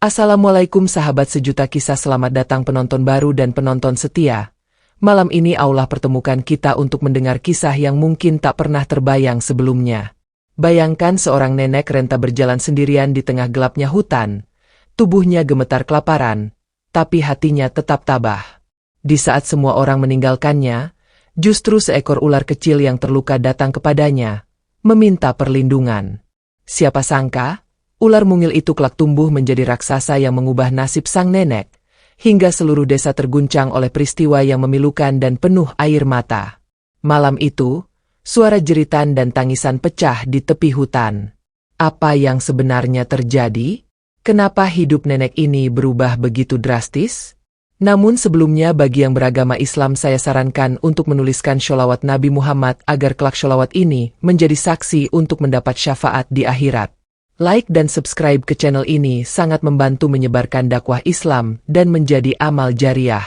Assalamualaikum sahabat sejuta kisah, selamat datang penonton baru dan penonton setia. Malam ini Allah pertemukan kita untuk mendengar kisah yang mungkin tak pernah terbayang sebelumnya. Bayangkan seorang nenek renta berjalan sendirian di tengah gelapnya hutan. Tubuhnya gemetar kelaparan, tapi hatinya tetap tabah. Di saat semua orang meninggalkannya, justru seekor ular kecil yang terluka datang kepadanya, meminta perlindungan. Siapa sangka, ular mungil itu kelak tumbuh menjadi raksasa yang mengubah nasib sang nenek, hingga seluruh desa terguncang oleh peristiwa yang memilukan dan penuh air mata. Malam itu, suara jeritan dan tangisan pecah di tepi hutan. Apa yang sebenarnya terjadi? Kenapa hidup nenek ini berubah begitu drastis? Namun sebelumnya bagi yang beragama Islam saya sarankan untuk menuliskan sholawat Nabi Muhammad agar kelak sholawat ini menjadi saksi untuk mendapat syafaat di akhirat. Like dan subscribe ke channel ini sangat membantu menyebarkan dakwah Islam dan menjadi amal jariah.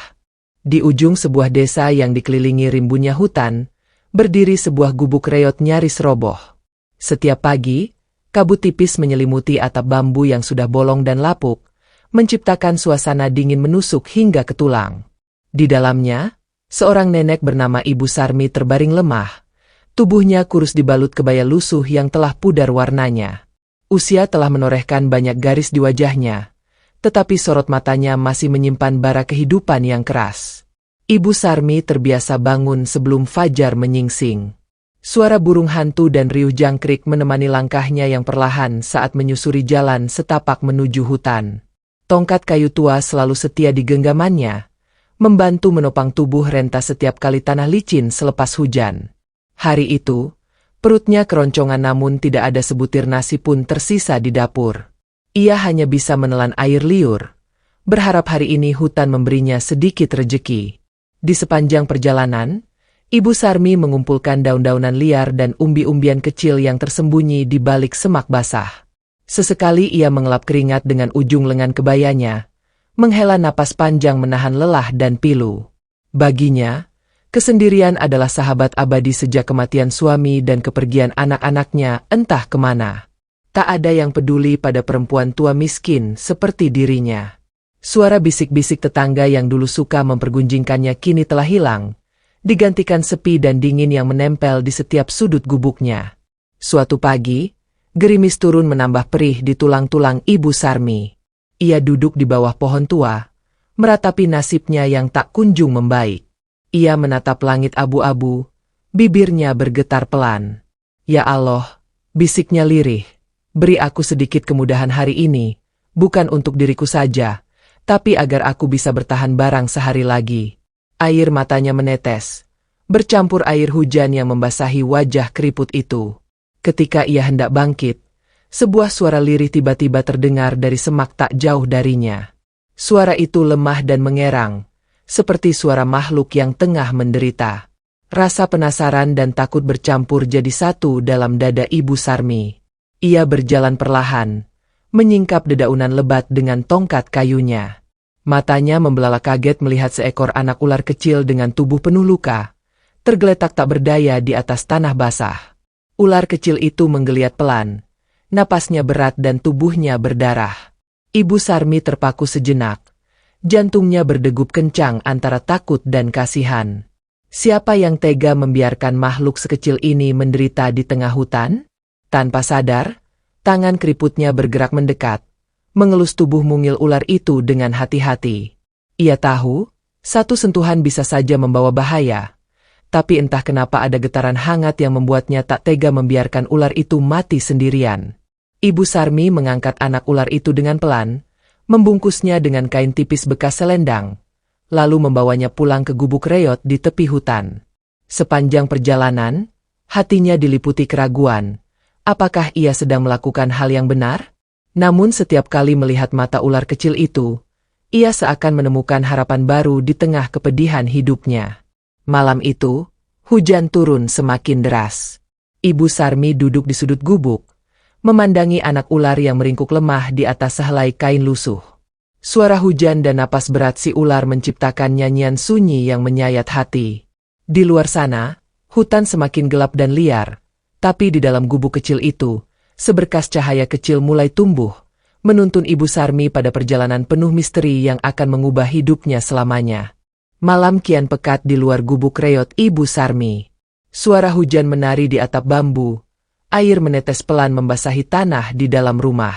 Di ujung sebuah desa yang dikelilingi rimbunnya hutan, berdiri sebuah gubuk reot nyaris roboh. Setiap pagi, kabut tipis menyelimuti atap bambu yang sudah bolong dan lapuk, menciptakan suasana dingin menusuk hingga ke tulang. Di dalamnya, seorang nenek bernama Ibu Sarmi terbaring lemah. Tubuhnya kurus dibalut kebaya lusuh yang telah pudar warnanya. Usia telah menorehkan banyak garis di wajahnya, tetapi sorot matanya masih menyimpan bara kehidupan yang keras. Ibu Sarmi terbiasa bangun sebelum fajar menyingsing. Suara burung hantu dan riuh jangkrik menemani langkahnya yang perlahan saat menyusuri jalan setapak menuju hutan. Tongkat kayu tua selalu setia di genggamannya, membantu menopang tubuh renta setiap kali tanah licin selepas hujan. Hari itu, perutnya keroncongan namun tidak ada sebutir nasi pun tersisa di dapur. Ia hanya bisa menelan air liur, berharap hari ini hutan memberinya sedikit rejeki. Di sepanjang perjalanan, Ibu Sarmi mengumpulkan daun-daunan liar dan umbi-umbian kecil yang tersembunyi di balik semak basah. Sesekali ia mengelap keringat dengan ujung lengan kebayanya, menghela napas panjang menahan lelah dan pilu. Baginya, kesendirian adalah sahabat abadi sejak kematian suami dan kepergian anak-anaknya entah kemana. Tak ada yang peduli pada perempuan tua miskin seperti dirinya. Suara bisik-bisik tetangga yang dulu suka mempergunjingkannya kini telah hilang, digantikan sepi dan dingin yang menempel di setiap sudut gubuknya. Suatu pagi, gerimis turun menambah perih di tulang-tulang Ibu Sarmi. Ia duduk di bawah pohon tua, meratapi nasibnya yang tak kunjung membaik. Ia menatap langit abu-abu, bibirnya bergetar pelan. Ya Allah, bisiknya lirih, beri aku sedikit kemudahan hari ini, bukan untuk diriku saja, tapi agar aku bisa bertahan barang sehari lagi. Air matanya menetes, bercampur air hujan yang membasahi wajah keriput itu. Ketika ia hendak bangkit, sebuah suara lirih tiba-tiba terdengar dari semak tak jauh darinya. Suara itu lemah dan mengerang, seperti suara makhluk yang tengah menderita. Rasa penasaran dan takut bercampur jadi satu dalam dada Ibu Sarmi. Ia berjalan perlahan, menyingkap dedaunan lebat dengan tongkat kayunya. Matanya membelalak kaget melihat seekor anak ular kecil dengan tubuh penuh luka, tergeletak tak berdaya di atas tanah basah. Ular kecil itu menggeliat pelan, napasnya berat dan tubuhnya berdarah. Ibu Sarmi terpaku sejenak, jantungnya berdegup kencang antara takut dan kasihan. Siapa yang tega membiarkan makhluk sekecil ini menderita di tengah hutan? Tanpa sadar, tangan keriputnya bergerak mendekat, mengelus tubuh mungil ular itu dengan hati-hati. Ia tahu, satu sentuhan bisa saja membawa bahaya. Tapi entah kenapa ada getaran hangat yang membuatnya tak tega membiarkan ular itu mati sendirian. Ibu Sarmi mengangkat anak ular itu dengan pelan, membungkusnya dengan kain tipis bekas selendang, lalu membawanya pulang ke gubuk reot di tepi hutan. Sepanjang perjalanan, hatinya diliputi keraguan. Apakah ia sedang melakukan hal yang benar? Namun setiap kali melihat mata ular kecil itu, ia seakan menemukan harapan baru di tengah kepedihan hidupnya. Malam itu, hujan turun semakin deras. Ibu Sarmi duduk di sudut gubuk, memandangi anak ular yang meringkuk lemah di atas sehelai kain lusuh. Suara hujan dan napas berat si ular menciptakan nyanyian sunyi yang menyayat hati. Di luar sana, hutan semakin gelap dan liar, tapi di dalam gubuk kecil itu, seberkas cahaya kecil mulai tumbuh, menuntun Ibu Sarmi pada perjalanan penuh misteri yang akan mengubah hidupnya selamanya. Malam kian pekat di luar gubuk reot Ibu Sarmi. Suara hujan menari di atap bambu, air menetes pelan membasahi tanah di dalam rumah.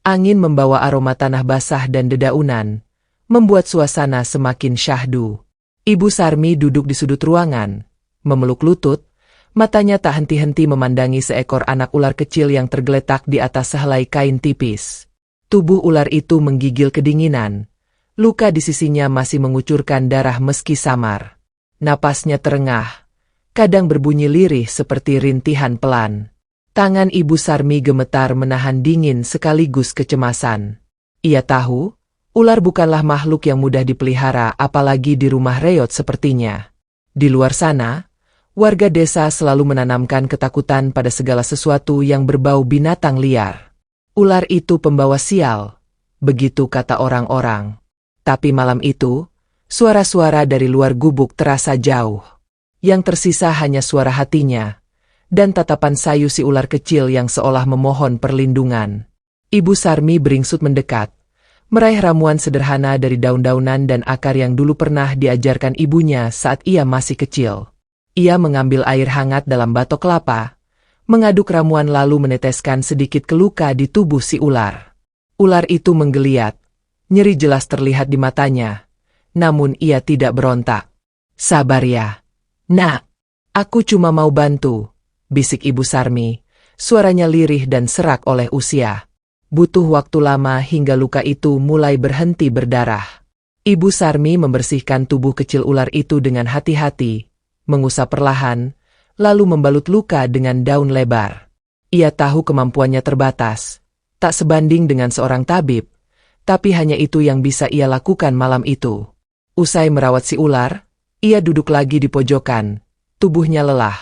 Angin membawa aroma tanah basah dan dedaunan, membuat suasana semakin syahdu. Ibu Sarmi duduk di sudut ruangan, memeluk lutut, matanya tak henti-henti memandangi seekor anak ular kecil yang tergeletak di atas sehelai kain tipis. Tubuh ular itu menggigil kedinginan. Luka di sisinya masih mengucurkan darah meski samar. Napasnya terengah, kadang berbunyi lirih seperti rintihan pelan. Tangan Ibu Sarmi gemetar menahan dingin sekaligus kecemasan. Ia tahu, ular bukanlah makhluk yang mudah dipelihara apalagi di rumah reot sepertinya. Di luar sana, warga desa selalu menanamkan ketakutan pada segala sesuatu yang berbau binatang liar. Ular itu pembawa sial, begitu kata orang-orang. Tapi malam itu, suara-suara dari luar gubuk terasa jauh. Yang tersisa hanya suara hatinya, dan tatapan sayu si ular kecil yang seolah memohon perlindungan. Ibu Sarmi beringsut mendekat, meraih ramuan sederhana dari daun-daunan dan akar yang dulu pernah diajarkan ibunya saat ia masih kecil. Ia mengambil air hangat dalam batok kelapa, mengaduk ramuan lalu meneteskan sedikit ke luka di tubuh si ular. Ular itu menggeliat, nyeri jelas terlihat di matanya, namun ia tidak berontak. "Sabar ya, Nak. Aku cuma mau bantu," bisik Ibu Sarmi, suaranya lirih dan serak oleh usia. Butuh waktu lama hingga luka itu mulai berhenti berdarah. Ibu Sarmi membersihkan tubuh kecil ular itu dengan hati-hati, mengusap perlahan, lalu membalut luka dengan daun lebar. Ia tahu kemampuannya terbatas, tak sebanding dengan seorang tabib, tapi hanya itu yang bisa ia lakukan malam itu. Usai merawat si ular, ia duduk lagi di pojokan, tubuhnya lelah,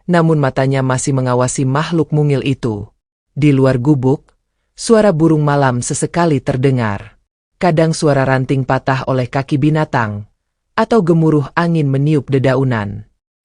namun matanya masih mengawasi makhluk mungil itu. Di luar gubuk, suara burung malam sesekali terdengar. Kadang suara ranting patah oleh kaki binatang, atau gemuruh angin meniup dedaunan.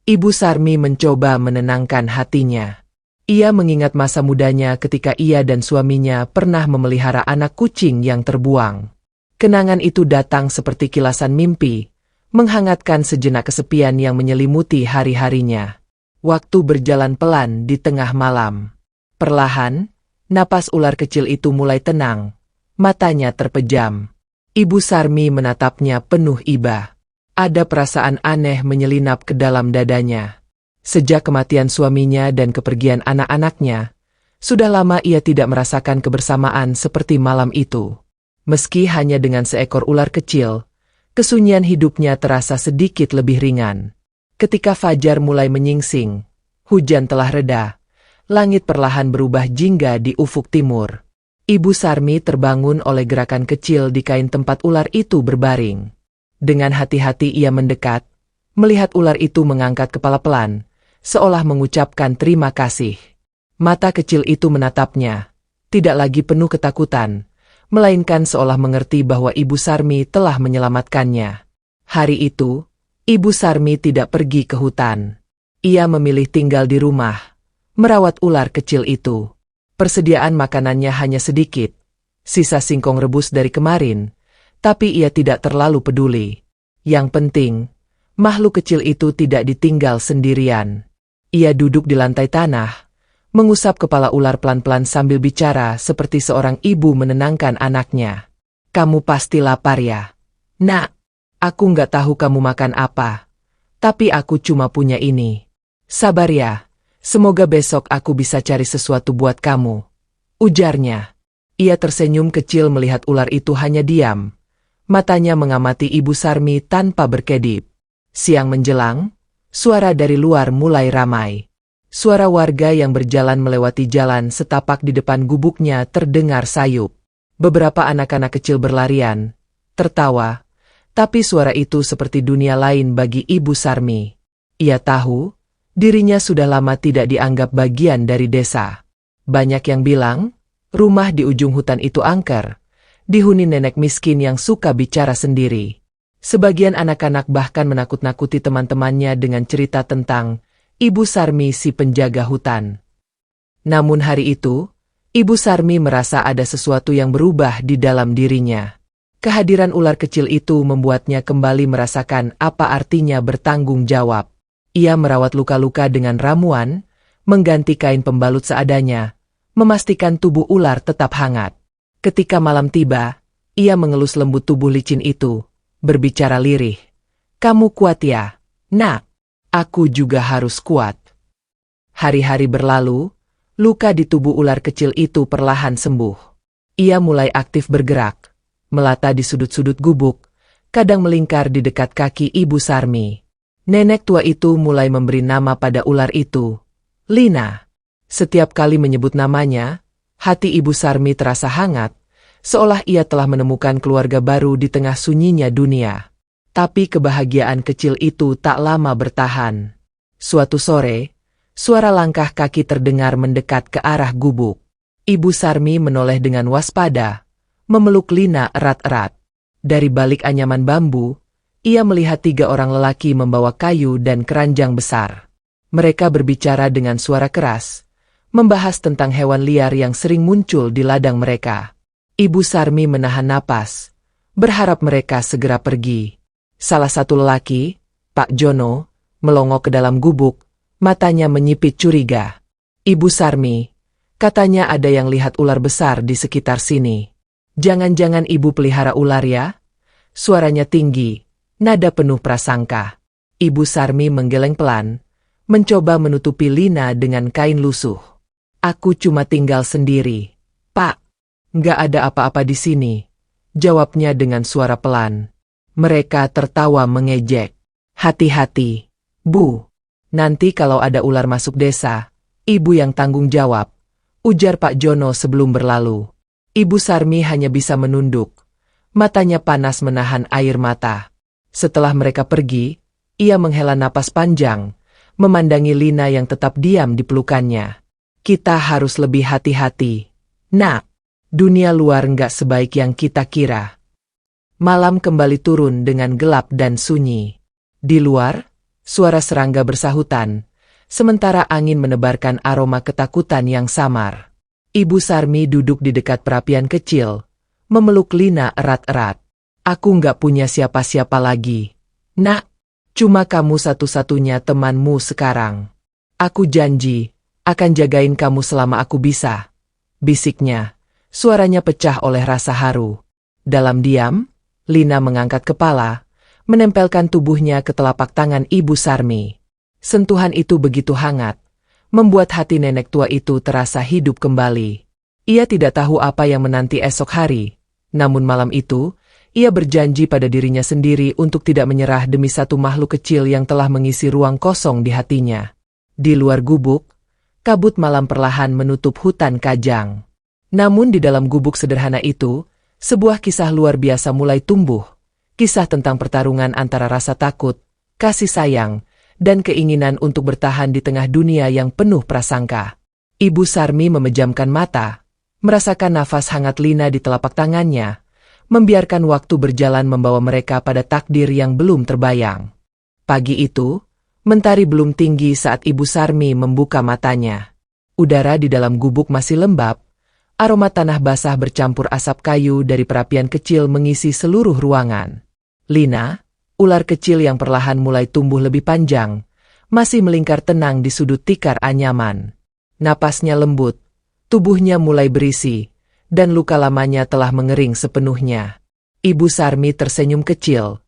Ibu Sarmi mencoba menenangkan hatinya. Ia mengingat masa mudanya ketika ia dan suaminya pernah memelihara anak kucing yang terbuang. Kenangan itu datang seperti kilasan mimpi, menghangatkan sejenak kesepian yang menyelimuti hari-harinya. Waktu berjalan pelan di tengah malam. Perlahan, napas ular kecil itu mulai tenang, matanya terpejam. Ibu Sarmi menatapnya penuh iba. Ada perasaan aneh menyelinap ke dalam dadanya. Sejak kematian suaminya dan kepergian anak-anaknya, sudah lama ia tidak merasakan kebersamaan seperti malam itu. Meski hanya dengan seekor ular kecil, kesunyian hidupnya terasa sedikit lebih ringan. Ketika fajar mulai menyingsing, hujan telah reda, langit perlahan berubah jingga di ufuk timur. Ibu Sarmi terbangun oleh gerakan kecil di kain tempat ular itu berbaring. Dengan hati-hati ia mendekat, melihat ular itu mengangkat kepala pelan, seolah mengucapkan terima kasih. Mata kecil itu menatapnya, tidak lagi penuh ketakutan, melainkan seolah mengerti bahwa Ibu Sarmi telah menyelamatkannya. Hari itu, Ibu Sarmi tidak pergi ke hutan. Ia memilih tinggal di rumah, merawat ular kecil itu. Persediaan makanannya hanya sedikit, sisa singkong rebus dari kemarin, tapi ia tidak terlalu peduli. Yang penting, makhluk kecil itu tidak ditinggal sendirian. Ia duduk di lantai tanah, mengusap kepala ular pelan-pelan sambil bicara seperti seorang ibu menenangkan anaknya. "Kamu pasti lapar ya, Nak? Aku nggak tahu kamu makan apa, tapi aku cuma punya ini. Sabar ya, semoga besok aku bisa cari sesuatu buat kamu," ujarnya. Ia tersenyum kecil melihat ular itu hanya diam. Matanya mengamati Ibu Sarmi tanpa berkedip. Siang menjelang, suara dari luar mulai ramai. Suara warga yang berjalan melewati jalan setapak di depan gubuknya terdengar sayup. Beberapa anak-anak kecil berlarian, tertawa, tapi suara itu seperti dunia lain bagi Ibu Sarmi. Ia tahu, dirinya sudah lama tidak dianggap bagian dari desa. Banyak yang bilang, rumah di ujung hutan itu angker, dihuni nenek miskin yang suka bicara sendiri. Sebagian anak-anak bahkan menakut-nakuti teman-temannya dengan cerita tentang Ibu Sarmi si penjaga hutan. Namun hari itu, Ibu Sarmi merasa ada sesuatu yang berubah di dalam dirinya. Kehadiran ular kecil itu membuatnya kembali merasakan apa artinya bertanggung jawab. Ia merawat luka-luka dengan ramuan, mengganti kain pembalut seadanya, memastikan tubuh ular tetap hangat. Ketika malam tiba, ia mengelus lembut tubuh licin itu, berbicara lirih. "Kamu kuat ya, Nak? Aku juga harus kuat." Hari-hari berlalu, luka di tubuh ular kecil itu perlahan sembuh. Ia mulai aktif bergerak, melata di sudut-sudut gubuk, kadang melingkar di dekat kaki Ibu Sarmi. Nenek tua itu mulai memberi nama pada ular itu, Lina. Setiap kali menyebut namanya, hati Ibu Sarmi terasa hangat, seolah ia telah menemukan keluarga baru di tengah sunyinya dunia. Tapi kebahagiaan kecil itu tak lama bertahan. Suatu sore, suara langkah kaki terdengar mendekat ke arah gubuk. Ibu Sarmi menoleh dengan waspada, memeluk Lina erat-erat. Dari balik anyaman bambu, ia melihat 3 orang lelaki membawa kayu dan keranjang besar. Mereka berbicara dengan suara keras, membahas tentang hewan liar yang sering muncul di ladang mereka. Ibu Sarmi menahan napas, berharap mereka segera pergi. Salah satu lelaki, Pak Jono, melongok ke dalam gubuk, matanya menyipit curiga. "Ibu Sarmi, katanya ada yang lihat ular besar di sekitar sini. Jangan-jangan ibu pelihara ular ya?" Suaranya tinggi, nada penuh prasangka. Ibu Sarmi menggeleng pelan, mencoba menutupi Lina dengan kain lusuh. "Aku cuma tinggal sendiri, Pak. Nggak ada apa-apa di sini," jawabnya dengan suara pelan. Mereka tertawa mengejek. "Hati-hati, Bu. Nanti kalau ada ular masuk desa, ibu yang tanggung jawab," ujar Pak Jono sebelum berlalu. Ibu Sarmi hanya bisa menunduk. Matanya panas menahan air mata. Setelah mereka pergi, ia menghela napas panjang, memandangi Lina yang tetap diam di pelukannya. "Kita harus lebih hati-hati, Nak. Dunia luar nggak sebaik yang kita kira." Malam kembali turun dengan gelap dan sunyi. Di luar, suara serangga bersahutan, sementara angin menebarkan aroma ketakutan yang samar. Ibu Sarmi duduk di dekat perapian kecil, memeluk Lina erat-erat. "Aku nggak punya siapa-siapa lagi, Nak. Cuma kamu satu-satunya temanmu sekarang. Aku janji, akan jagain kamu selama aku bisa," bisiknya. Suaranya pecah oleh rasa haru. Dalam diam, Lina mengangkat kepala, menempelkan tubuhnya ke telapak tangan Ibu Sarmi. Sentuhan itu begitu hangat, membuat hati nenek tua itu terasa hidup kembali. Ia tidak tahu apa yang menanti esok hari, namun malam itu, ia berjanji pada dirinya sendiri untuk tidak menyerah demi satu makhluk kecil yang telah mengisi ruang kosong di hatinya. Di luar gubuk, kabut malam perlahan menutup hutan kajang. Namun di dalam gubuk sederhana itu, sebuah kisah luar biasa mulai tumbuh. Kisah tentang pertarungan antara rasa takut, kasih sayang, dan keinginan untuk bertahan di tengah dunia yang penuh prasangka. Ibu Sarmi memejamkan mata, merasakan nafas hangat Lina di telapak tangannya, membiarkan waktu berjalan membawa mereka pada takdir yang belum terbayang. Pagi itu, mentari belum tinggi saat Ibu Sarmi membuka matanya. Udara di dalam gubuk masih lembab, aroma tanah basah bercampur asap kayu dari perapian kecil mengisi seluruh ruangan. Lina, ular kecil yang perlahan mulai tumbuh lebih panjang, masih melingkar tenang di sudut tikar anyaman. Napasnya lembut, tubuhnya mulai berisi, dan luka lamanya telah mengering sepenuhnya. Ibu Sarmi tersenyum kecil,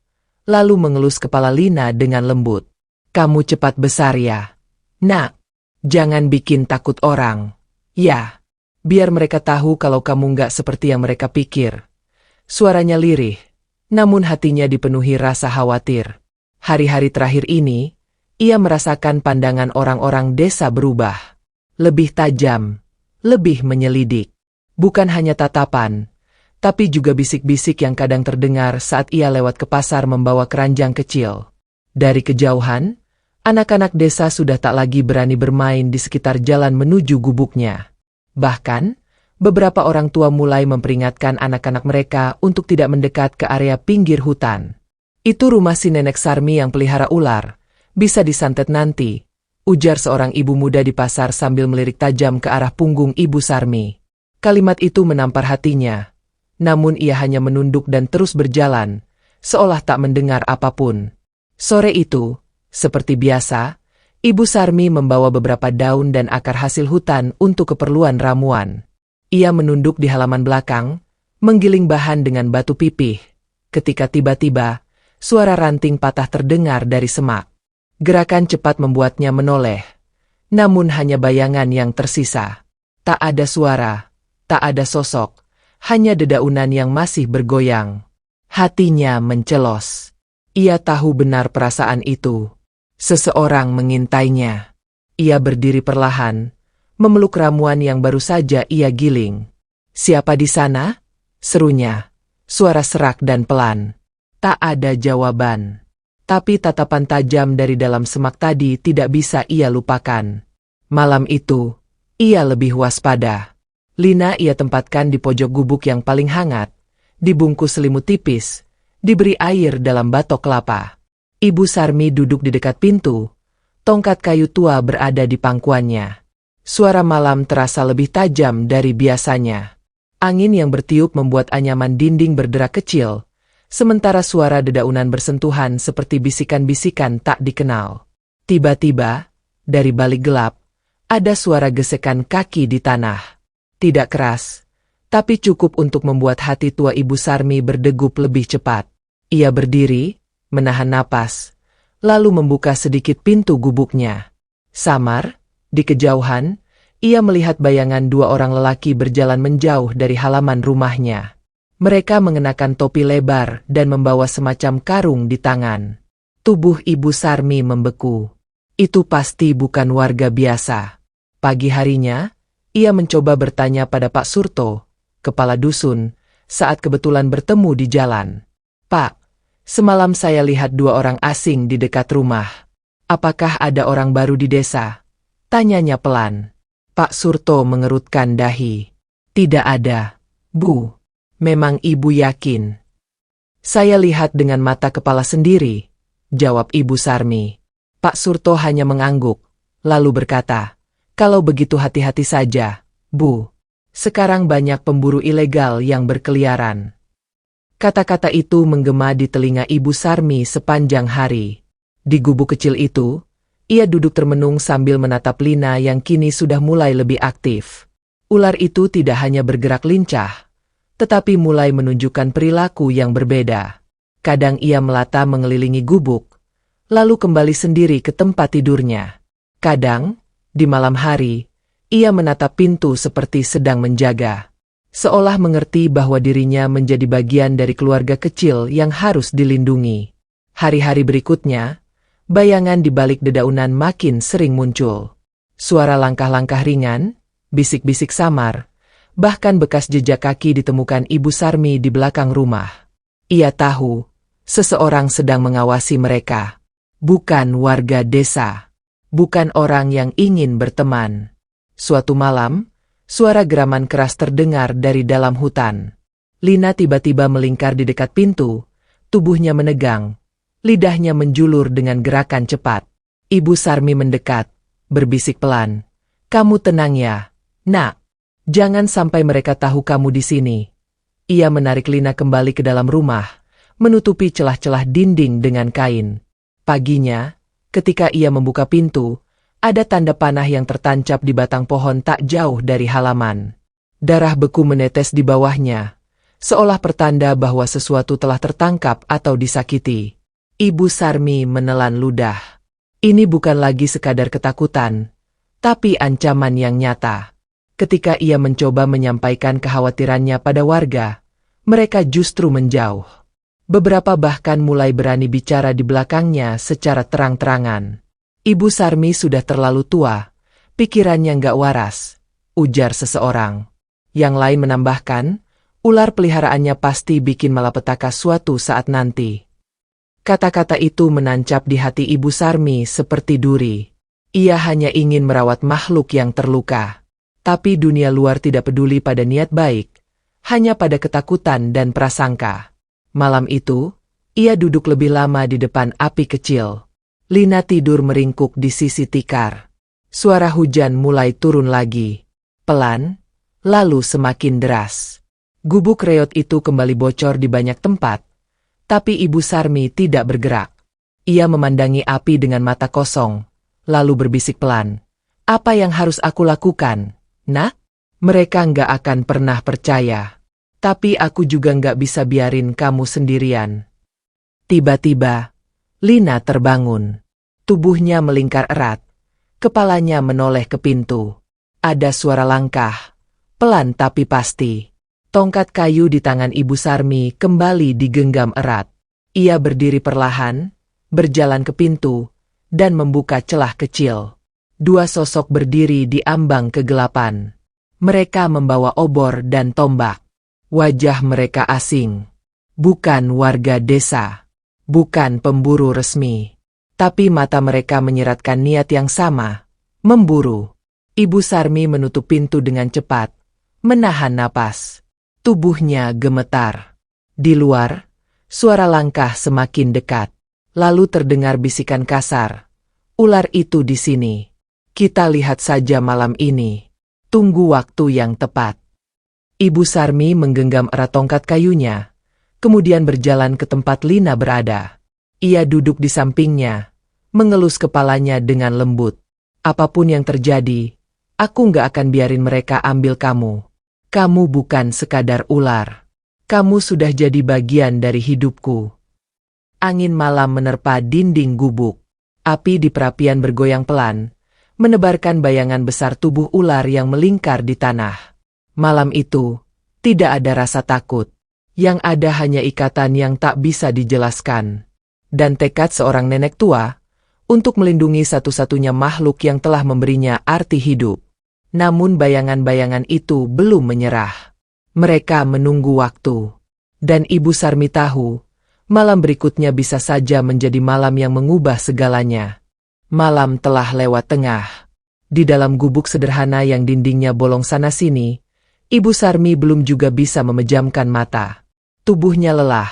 lalu mengelus kepala Lina dengan lembut. "Kamu cepat besar ya, Nak. Jangan bikin takut orang. Ya, biar mereka tahu kalau kamu nggak seperti yang mereka pikir." Suaranya lirih, namun hatinya dipenuhi rasa khawatir. Hari-hari terakhir ini, ia merasakan pandangan orang-orang desa berubah. Lebih tajam, lebih menyelidik. Bukan hanya tatapan, tapi juga bisik-bisik yang kadang terdengar saat ia lewat ke pasar membawa keranjang kecil. Dari kejauhan, anak-anak desa sudah tak lagi berani bermain di sekitar jalan menuju gubuknya. Bahkan, beberapa orang tua mulai memperingatkan anak-anak mereka untuk tidak mendekat ke area pinggir hutan. "Itu rumah si nenek Sarmi yang pelihara ular, bisa disantet nanti," ujar seorang ibu muda di pasar sambil melirik tajam ke arah punggung Ibu Sarmi. Kalimat itu menampar hatinya. Namun ia hanya menunduk dan terus berjalan, seolah tak mendengar apapun. Sore itu, seperti biasa, Ibu Sarmi membawa beberapa daun dan akar hasil hutan untuk keperluan ramuan. Ia menunduk di halaman belakang, menggiling bahan dengan batu pipih. Ketika tiba-tiba, suara ranting patah terdengar dari semak. Gerakan cepat membuatnya menoleh. Namun hanya bayangan yang tersisa. Tak ada suara, tak ada sosok, hanya dedaunan yang masih bergoyang. Hatinya mencelos. Ia tahu benar perasaan itu. Seseorang mengintainya. Ia berdiri perlahan, memeluk ramuan yang baru saja ia giling. "Siapa di sana?" serunya. Suara serak dan pelan. Tak ada jawaban. Tapi tatapan tajam dari dalam semak tadi tidak bisa ia lupakan. Malam itu, ia lebih waspada. Lina ia tempatkan di pojok gubuk yang paling hangat, dibungkus selimut tipis, diberi air dalam batok kelapa. Ibu Sarmi duduk di dekat pintu, tongkat kayu tua berada di pangkuannya. Suara malam terasa lebih tajam dari biasanya. Angin yang bertiup membuat anyaman dinding berderak kecil, sementara suara dedaunan bersentuhan seperti bisikan-bisikan tak dikenal. Tiba-tiba, dari balik gelap, ada suara gesekan kaki di tanah. Tidak keras, tapi cukup untuk membuat hati tua Ibu Sarmi berdegup lebih cepat. Ia berdiri, menahan napas, lalu membuka sedikit pintu gubuknya. Samar, di kejauhan, ia melihat bayangan dua orang lelaki berjalan menjauh dari halaman rumahnya. Mereka mengenakan topi lebar dan membawa semacam karung di tangan. Tubuh Ibu Sarmi membeku. Itu pasti bukan warga biasa. Pagi harinya, ia mencoba bertanya pada Pak Surto, kepala dusun, saat kebetulan bertemu di jalan. "Pak, semalam saya lihat dua orang asing di dekat rumah. Apakah ada orang baru di desa?" tanyanya pelan. Pak Surto mengerutkan dahi. "Tidak ada, Bu. Memang Ibu yakin?" "Saya lihat dengan mata kepala sendiri," jawab Ibu Sarmi. Pak Surto hanya mengangguk, lalu berkata, "Kalau begitu hati-hati saja, Bu. Sekarang banyak pemburu ilegal yang berkeliaran." Kata-kata itu menggema di telinga Ibu Sarmi sepanjang hari. Di gubuk kecil itu, ia duduk termenung sambil menatap Lina yang kini sudah mulai lebih aktif. Ular itu tidak hanya bergerak lincah, tetapi mulai menunjukkan perilaku yang berbeda. Kadang ia melata mengelilingi gubuk, lalu kembali sendiri ke tempat tidurnya. Kadang, di malam hari, ia menatap pintu seperti sedang menjaga. Seolah mengerti bahwa dirinya menjadi bagian dari keluarga kecil yang harus dilindungi. Hari-hari berikutnya, bayangan di balik dedaunan makin sering muncul. Suara langkah-langkah ringan, bisik-bisik samar, bahkan bekas jejak kaki ditemukan Ibu Sarmi di belakang rumah. Ia tahu, seseorang sedang mengawasi mereka. Bukan warga desa. Bukan orang yang ingin berteman. Suatu malam, suara geraman keras terdengar dari dalam hutan. Lina tiba-tiba melingkar di dekat pintu, tubuhnya menegang, lidahnya menjulur dengan gerakan cepat. Ibu Sarmi mendekat, berbisik pelan, "Kamu tenang ya, Nak. Jangan sampai mereka tahu kamu di sini." Ia menarik Lina kembali ke dalam rumah, menutupi celah-celah dinding dengan kain. Paginya, ketika ia membuka pintu, ada tanda panah yang tertancap di batang pohon tak jauh dari halaman. Darah beku menetes di bawahnya, seolah pertanda bahwa sesuatu telah tertangkap atau disakiti. Ibu Sarmi menelan ludah. Ini bukan lagi sekadar ketakutan, tapi ancaman yang nyata. Ketika ia mencoba menyampaikan kekhawatirannya pada warga, mereka justru menjauh. Beberapa bahkan mulai berani bicara di belakangnya secara terang-terangan. "Ibu Sarmi sudah terlalu tua, pikirannya nggak waras," ujar seseorang. Yang lain menambahkan, ular peliharaannya pasti bikin malapetaka suatu saat nanti. Kata-kata itu menancap di hati Ibu Sarmi seperti duri. Ia hanya ingin merawat makhluk yang terluka. Tapi dunia luar tidak peduli pada niat baik, hanya pada ketakutan dan prasangka. Malam itu, ia duduk lebih lama di depan api kecil. Lina tidur meringkuk di sisi tikar. Suara hujan mulai turun lagi. Pelan, lalu semakin deras. Gubuk reot itu kembali bocor di banyak tempat, tapi Ibu Sarmi tidak bergerak. Ia memandangi api dengan mata kosong, lalu berbisik pelan. Apa yang harus aku lakukan, Nak? Mereka nggak akan pernah percaya. Tapi aku juga nggak bisa biarin kamu sendirian. Tiba-tiba, Lina terbangun. Tubuhnya melingkar erat. Kepalanya menoleh ke pintu. Ada suara langkah, pelan tapi pasti. Tongkat kayu di tangan Ibu Sarmi kembali digenggam erat. Ia berdiri perlahan, berjalan ke pintu, dan membuka celah kecil. Dua sosok berdiri di ambang kegelapan. Mereka membawa obor dan tombak. Wajah mereka asing. Bukan warga desa. Bukan pemburu resmi. Tapi mata mereka menyiratkan niat yang sama. Memburu. Ibu Sarmi menutup pintu dengan cepat. Menahan napas. Tubuhnya gemetar. Di luar, suara langkah semakin dekat. Lalu terdengar bisikan kasar. Ular itu di sini. Kita lihat saja malam ini. Tunggu waktu yang tepat. Ibu Sarmi menggenggam erat tongkat kayunya, kemudian berjalan ke tempat Lina berada. Ia duduk di sampingnya, mengelus kepalanya dengan lembut. Apapun yang terjadi, aku nggak akan biarin mereka ambil kamu. Kamu bukan sekadar ular. Kamu sudah jadi bagian dari hidupku. Angin malam menerpa dinding gubuk. Api di perapian bergoyang pelan, menebarkan bayangan besar tubuh ular yang melingkar di tanah. Malam itu, tidak ada rasa takut. Yang ada hanya ikatan yang tak bisa dijelaskan. Dan tekad seorang nenek tua, untuk melindungi satu-satunya makhluk yang telah memberinya arti hidup. Namun bayangan-bayangan itu belum menyerah. Mereka menunggu waktu. Dan Ibu Sarmi tahu, malam berikutnya bisa saja menjadi malam yang mengubah segalanya. Malam telah lewat tengah. Di dalam gubuk sederhana yang dindingnya bolong sana-sini, Ibu Sarmi belum juga bisa memejamkan mata. Tubuhnya lelah,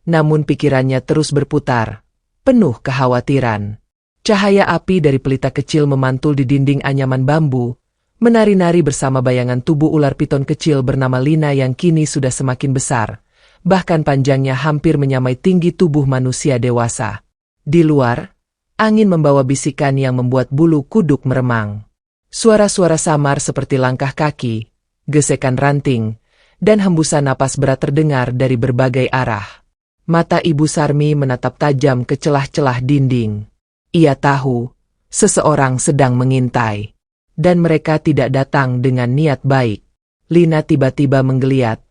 namun pikirannya terus berputar, penuh kekhawatiran. Cahaya api dari pelita kecil memantul di dinding anyaman bambu, menari-nari bersama bayangan tubuh ular piton kecil bernama Lina yang kini sudah semakin besar, bahkan panjangnya hampir menyamai tinggi tubuh manusia dewasa. Di luar, angin membawa bisikan yang membuat bulu kuduk meremang. Suara-suara samar seperti langkah kaki, gesekan ranting, dan hembusan napas berat terdengar dari berbagai arah. Mata Ibu Sarmi menatap tajam ke celah-celah dinding. Ia tahu, seseorang sedang mengintai. Dan mereka tidak datang dengan niat baik. Lina tiba-tiba menggeliat,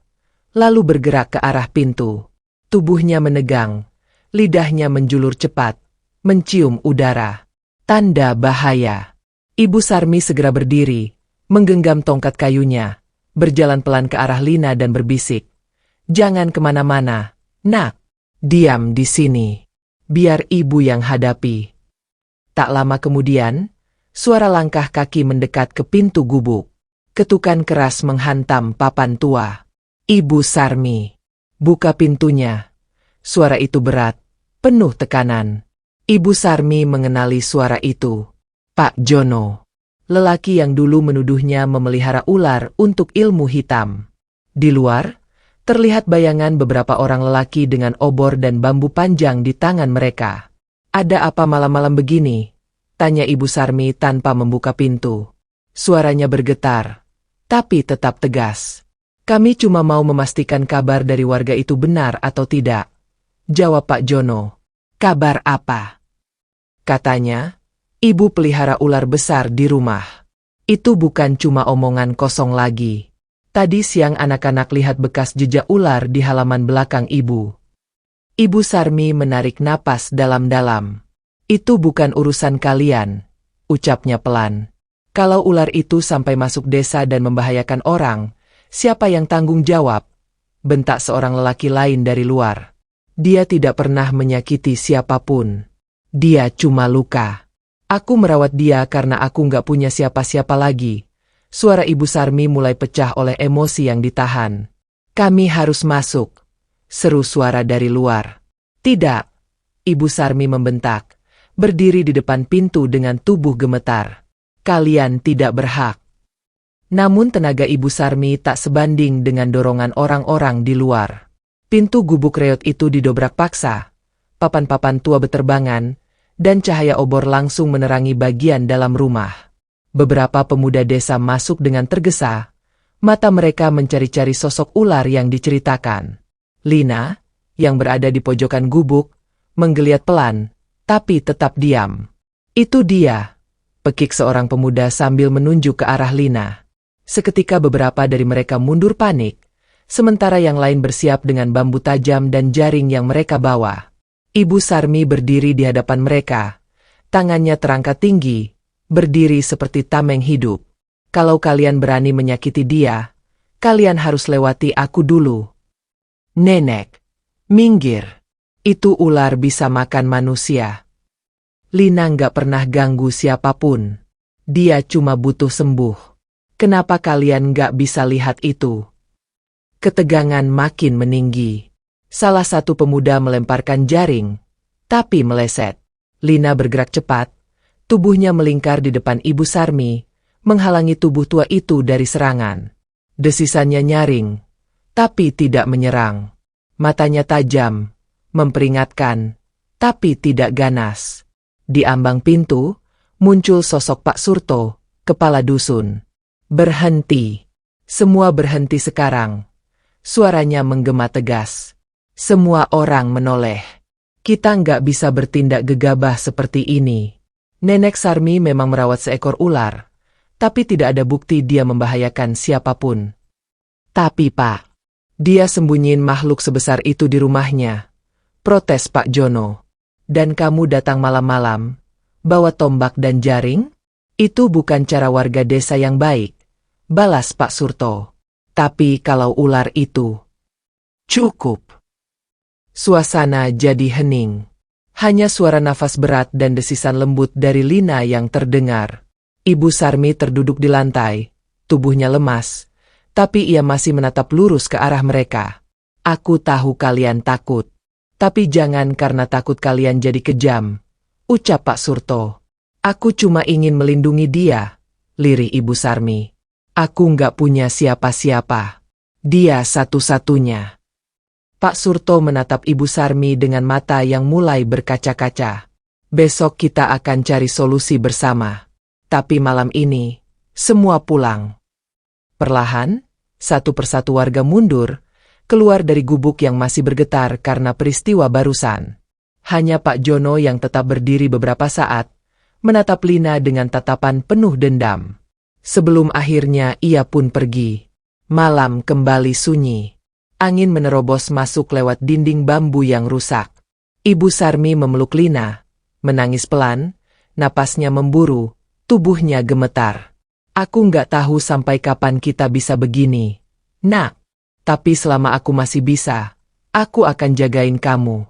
lalu bergerak ke arah pintu. Tubuhnya menegang, lidahnya menjulur cepat, mencium udara. Tanda bahaya. Ibu Sarmi segera berdiri, menggenggam tongkat kayunya, berjalan pelan ke arah Lina dan berbisik. Jangan kemana-mana, Nak. Diam di sini. Biar ibu yang hadapi. Tak lama kemudian, suara langkah kaki mendekat ke pintu gubuk. Ketukan keras menghantam papan tua. Ibu Sarmi. Buka pintunya. Suara itu berat, penuh tekanan. Ibu Sarmi mengenali suara itu. Pak Jono. Lelaki yang dulu menuduhnya memelihara ular untuk ilmu hitam. Di luar, terlihat bayangan beberapa orang lelaki dengan obor dan bambu panjang di tangan mereka. Ada apa malam-malam begini? Tanya Ibu Sarmi tanpa membuka pintu. Suaranya bergetar, tapi tetap tegas. Kami cuma mau memastikan kabar dari warga itu benar atau tidak. Jawab Pak Jono. Kabar apa? Katanya, ibu pelihara ular besar di rumah. Itu bukan cuma omongan kosong lagi. Tadi siang anak-anak lihat bekas jejak ular di halaman belakang ibu. Ibu Sarmi menarik napas dalam-dalam. Itu bukan urusan kalian, ucapnya pelan. Kalau ular itu sampai masuk desa dan membahayakan orang, siapa yang tanggung jawab? Bentak seorang lelaki lain dari luar. Dia tidak pernah menyakiti siapapun. Dia cuma luka. Aku merawat dia karena aku nggak punya siapa-siapa lagi. Suara Ibu Sarmi mulai pecah oleh emosi yang ditahan. Kami harus masuk. Seru suara dari luar. Tidak. Ibu Sarmi membentak. Berdiri di depan pintu dengan tubuh gemetar. Kalian tidak berhak. Namun tenaga Ibu Sarmi tak sebanding dengan dorongan orang-orang di luar. Pintu gubuk reot itu didobrak paksa. Papan-papan tua beterbangan, dan cahaya obor langsung menerangi bagian dalam rumah. Beberapa pemuda desa masuk dengan tergesa. Mata mereka mencari-cari sosok ular yang diceritakan. Lina, yang berada di pojokan gubuk, menggeliat pelan, tapi tetap diam. Itu dia, pekik seorang pemuda sambil menunjuk ke arah Lina. Seketika beberapa dari mereka mundur panik, sementara yang lain bersiap dengan bambu tajam dan jaring yang mereka bawa. Ibu Sarmi berdiri di hadapan mereka, tangannya terangkat tinggi, berdiri seperti tameng hidup. Kalau kalian berani menyakiti dia, kalian harus lewati aku dulu. Nenek, minggir. Itu ular bisa makan manusia. Lina nggak pernah ganggu siapapun. Dia cuma butuh sembuh. Kenapa kalian nggak bisa lihat itu? Ketegangan makin meninggi. Salah satu pemuda melemparkan jaring, tapi meleset. Lina bergerak cepat, tubuhnya melingkar di depan Ibu Sarmi, menghalangi tubuh tua itu dari serangan. Desisannya nyaring, tapi tidak menyerang. Matanya tajam, memperingatkan, tapi tidak ganas. Di ambang pintu, muncul sosok Pak Surto, kepala dusun. Berhenti. Semua berhenti sekarang. Suaranya menggema tegas. Semua orang menoleh. Kita nggak bisa bertindak gegabah seperti ini. Nenek Sarmi memang merawat seekor ular, tapi tidak ada bukti dia membahayakan siapapun. Tapi Pak, dia sembunyiin makhluk sebesar itu di rumahnya. Protes Pak Jono. Dan kamu datang malam-malam, bawa tombak dan jaring? Itu bukan cara warga desa yang baik. Balas Pak Surto. Tapi kalau ular itu... Cukup. Suasana jadi hening. Hanya suara nafas berat dan desisan lembut dari Lina yang terdengar. Ibu Sarmi terduduk di lantai, tubuhnya lemas, tapi ia masih menatap lurus ke arah mereka. Aku tahu kalian takut, tapi jangan karena takut kalian jadi kejam, ucap Pak Surto. Aku cuma ingin melindungi dia, lirih Ibu Sarmi. Aku nggak punya siapa-siapa. Dia satu-satunya. Pak Surto menatap Ibu Sarmi dengan mata yang mulai berkaca-kaca. Besok kita akan cari solusi bersama. Tapi malam ini, semua pulang. Perlahan, satu persatu warga mundur, keluar dari gubuk yang masih bergetar karena peristiwa barusan. Hanya Pak Jono yang tetap berdiri beberapa saat, menatap Lina dengan tatapan penuh dendam. Sebelum akhirnya ia pun pergi. Malam kembali sunyi. Angin menerobos masuk lewat dinding bambu yang rusak. Ibu Sarmi memeluk Lina, menangis pelan, napasnya memburu, tubuhnya gemetar. Aku nggak tahu sampai kapan kita bisa begini, Nak. Tapi selama aku masih bisa, aku akan jagain kamu.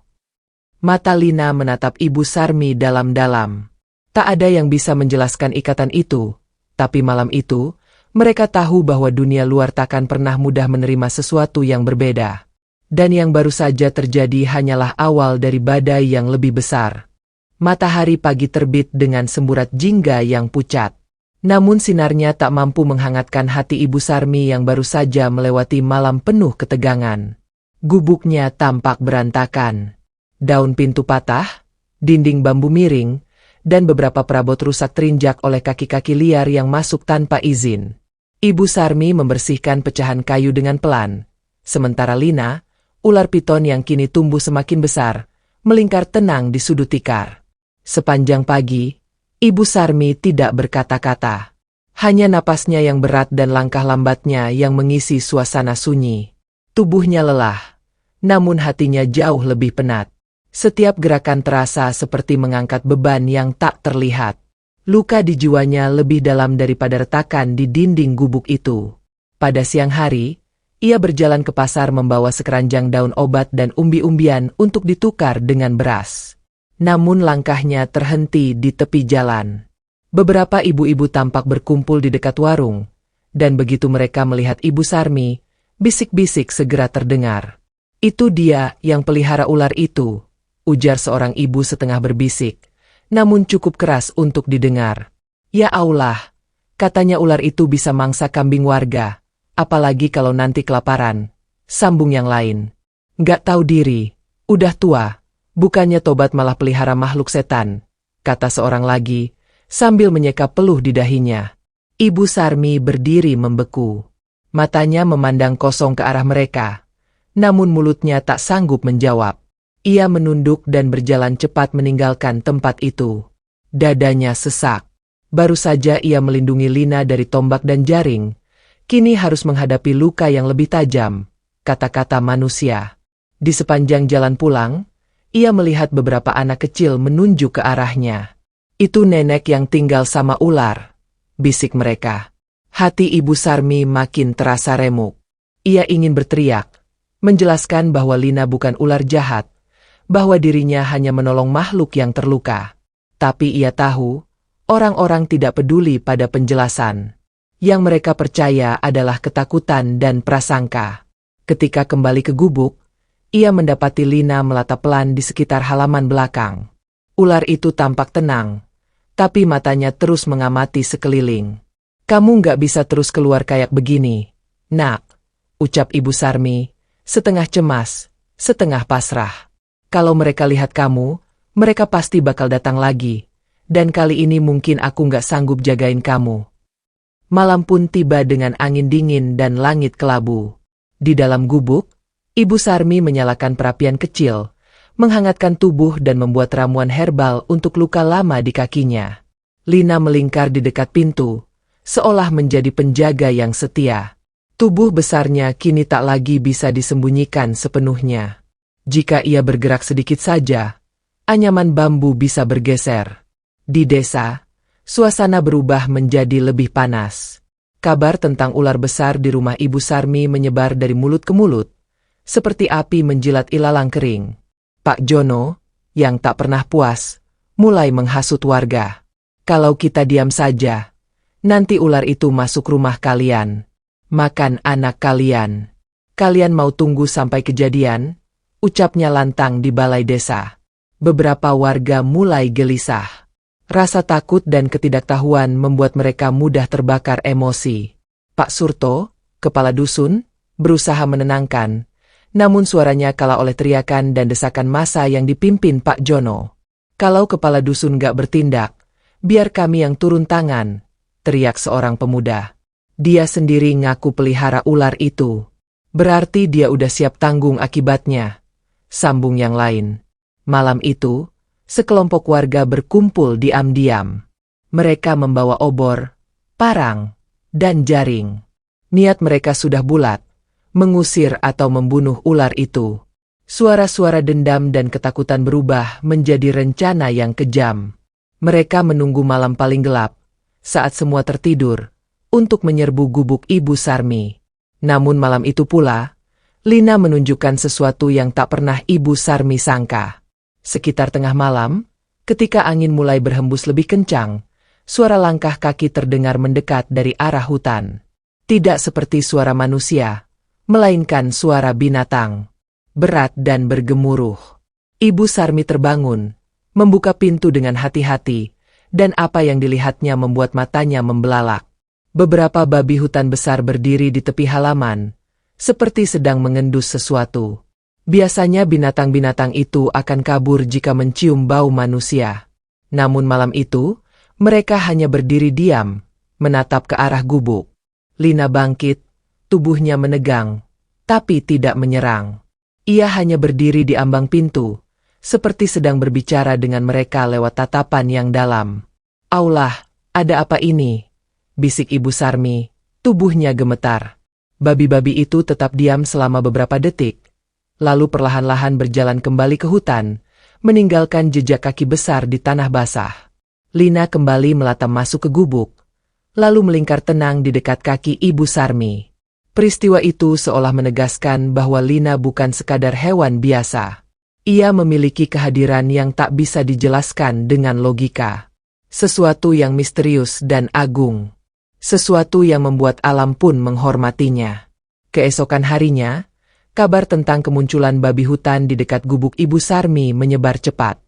Mata Lina menatap Ibu Sarmi dalam-dalam. Tak ada yang bisa menjelaskan ikatan itu. Tapi malam itu, mereka tahu bahwa dunia luar takkan pernah mudah menerima sesuatu yang berbeda. Dan yang baru saja terjadi hanyalah awal dari badai yang lebih besar. Matahari pagi terbit dengan semburat jingga yang pucat. Namun sinarnya tak mampu menghangatkan hati Ibu Sarmi yang baru saja melewati malam penuh ketegangan. Gubuknya tampak berantakan. Daun pintu patah, dinding bambu miring, dan beberapa perabot rusak terinjak oleh kaki-kaki liar yang masuk tanpa izin. Ibu Sarmi membersihkan pecahan kayu dengan pelan. Sementara Lina, ular piton yang kini tumbuh semakin besar, melingkar tenang di sudut tikar. Sepanjang pagi, Ibu Sarmi tidak berkata-kata. Hanya napasnya yang berat dan langkah lambatnya yang mengisi suasana sunyi. Tubuhnya lelah, namun hatinya jauh lebih penat. Setiap gerakan terasa seperti mengangkat beban yang tak terlihat. Luka di jiwanya lebih dalam daripada retakan di dinding gubuk itu. Pada siang hari, ia berjalan ke pasar membawa sekeranjang daun obat dan umbi-umbian untuk ditukar dengan beras. Namun langkahnya terhenti di tepi jalan. Beberapa ibu-ibu tampak berkumpul di dekat warung, dan begitu mereka melihat Ibu Sarmi, bisik-bisik segera terdengar. Itu dia yang pelihara ular itu, ujar seorang ibu setengah berbisik, namun cukup keras untuk didengar. Ya Allah, Katanya ular itu bisa mangsa kambing warga, apalagi kalau nanti kelaparan. Sambung yang lain. Nggak tahu diri, udah tua, bukannya tobat malah pelihara makhluk setan, kata seorang lagi, sambil menyeka peluh di dahinya. Ibu Sarmi berdiri membeku. Matanya memandang kosong ke arah mereka, namun mulutnya tak sanggup menjawab. Ia menunduk dan berjalan cepat meninggalkan tempat itu. Dadanya sesak. Baru saja ia melindungi Lina dari tombak dan jaring, kini harus menghadapi luka yang lebih tajam, kata-kata manusia. Di sepanjang jalan pulang, ia melihat beberapa anak kecil menunjuk ke arahnya. Itu nenek yang tinggal sama ular, bisik mereka. Hati Ibu Sarmi makin terasa remuk. Ia ingin berteriak, menjelaskan bahwa Lina bukan ular jahat, bahwa dirinya hanya menolong makhluk yang terluka. Tapi ia tahu, orang-orang tidak peduli pada penjelasan. Yang mereka percaya adalah ketakutan dan prasangka. Ketika kembali ke gubuk, ia mendapati Lina melatap pelan di sekitar halaman belakang. Ular itu tampak tenang, tapi matanya terus mengamati sekeliling. Kamu nggak bisa terus keluar kayak begini, nak, ucap Ibu Sarmi, setengah cemas, setengah pasrah. Kalau mereka lihat kamu, mereka pasti bakal datang lagi. Dan kali ini mungkin aku nggak sanggup jagain kamu. Malam pun tiba dengan angin dingin dan langit kelabu. Di dalam gubuk, Ibu Sarmi menyalakan perapian kecil, menghangatkan tubuh dan membuat ramuan herbal untuk luka lama di kakinya. Lina melingkar di dekat pintu, seolah menjadi penjaga yang setia. Tubuh besarnya kini tak lagi bisa disembunyikan sepenuhnya. Jika ia bergerak sedikit saja, anyaman bambu bisa bergeser. Di desa, suasana berubah menjadi lebih panas. Kabar tentang ular besar di rumah Ibu Sarmi menyebar dari mulut ke mulut, seperti api menjilat ilalang kering. Pak Jono, yang tak pernah puas, mulai menghasut warga. Kalau kita diam saja, nanti ular itu masuk rumah kalian, makan anak kalian. Kalian mau tunggu sampai kejadian? Ucapnya lantang di balai desa. Beberapa warga mulai gelisah. Rasa takut dan ketidaktahuan membuat mereka mudah terbakar emosi. Pak Surto, kepala dusun, berusaha menenangkan, namun suaranya kalah oleh teriakan dan desakan massa yang dipimpin Pak Jono. Kalau kepala dusun gak bertindak, biar kami yang turun tangan, teriak seorang pemuda. Dia sendiri ngaku pelihara ular itu. Berarti dia udah siap tanggung akibatnya, sambung yang lain. Malam itu, sekelompok warga berkumpul diam-diam. Mereka membawa obor, parang, dan jaring. Niat mereka sudah bulat, mengusir atau membunuh ular itu. Suara-suara dendam dan ketakutan berubah menjadi rencana yang kejam. Mereka menunggu malam paling gelap, saat semua tertidur, untuk menyerbu gubuk Ibu Sarmi. Namun malam itu pula, Lina menunjukkan sesuatu yang tak pernah Ibu Sarmi sangka. Sekitar tengah malam, ketika angin mulai berhembus lebih kencang, suara langkah kaki terdengar mendekat dari arah hutan. Tidak seperti suara manusia, melainkan suara binatang. Berat dan bergemuruh. Ibu Sarmi terbangun, membuka pintu dengan hati-hati, dan apa yang dilihatnya membuat matanya membelalak. Beberapa babi hutan besar berdiri di tepi halaman, seperti sedang mengendus sesuatu. Biasanya binatang-binatang itu akan kabur jika mencium bau manusia. Namun malam itu, mereka hanya berdiri diam, menatap ke arah gubuk. Lina bangkit, tubuhnya menegang, tapi tidak menyerang. Ia hanya berdiri di ambang pintu, seperti sedang berbicara dengan mereka lewat tatapan yang dalam. "Allah, ada apa ini?" bisik Ibu Sarmi, tubuhnya gemetar. Babi-babi itu tetap diam selama beberapa detik, lalu perlahan-lahan berjalan kembali ke hutan, meninggalkan jejak kaki besar di tanah basah. Lina kembali melata masuk ke gubuk, lalu melingkar tenang di dekat kaki Ibu Sarmi. Peristiwa itu seolah menegaskan bahwa Lina bukan sekadar hewan biasa. Ia memiliki kehadiran yang tak bisa dijelaskan dengan logika. Sesuatu yang misterius dan agung. Sesuatu yang membuat alam pun menghormatinya. Keesokan harinya, kabar tentang kemunculan babi hutan di dekat gubuk Ibu Sarmi menyebar cepat.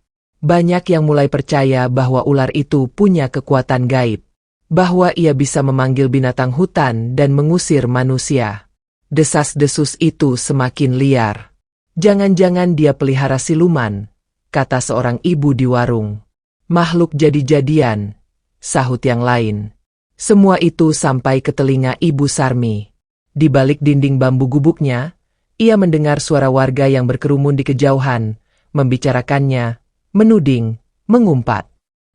Banyak yang mulai percaya bahwa ular itu punya kekuatan gaib. bahwa ia bisa memanggil binatang hutan dan mengusir manusia. Desas-desus itu semakin liar. Jangan-jangan dia pelihara siluman, kata seorang ibu di warung. Makhluk jadi-jadian, sahut yang lain. Semua itu sampai ke telinga Ibu Sarmi. Di balik dinding bambu gubuknya, ia mendengar suara warga yang berkerumun di kejauhan, membicarakannya, menuding, mengumpat.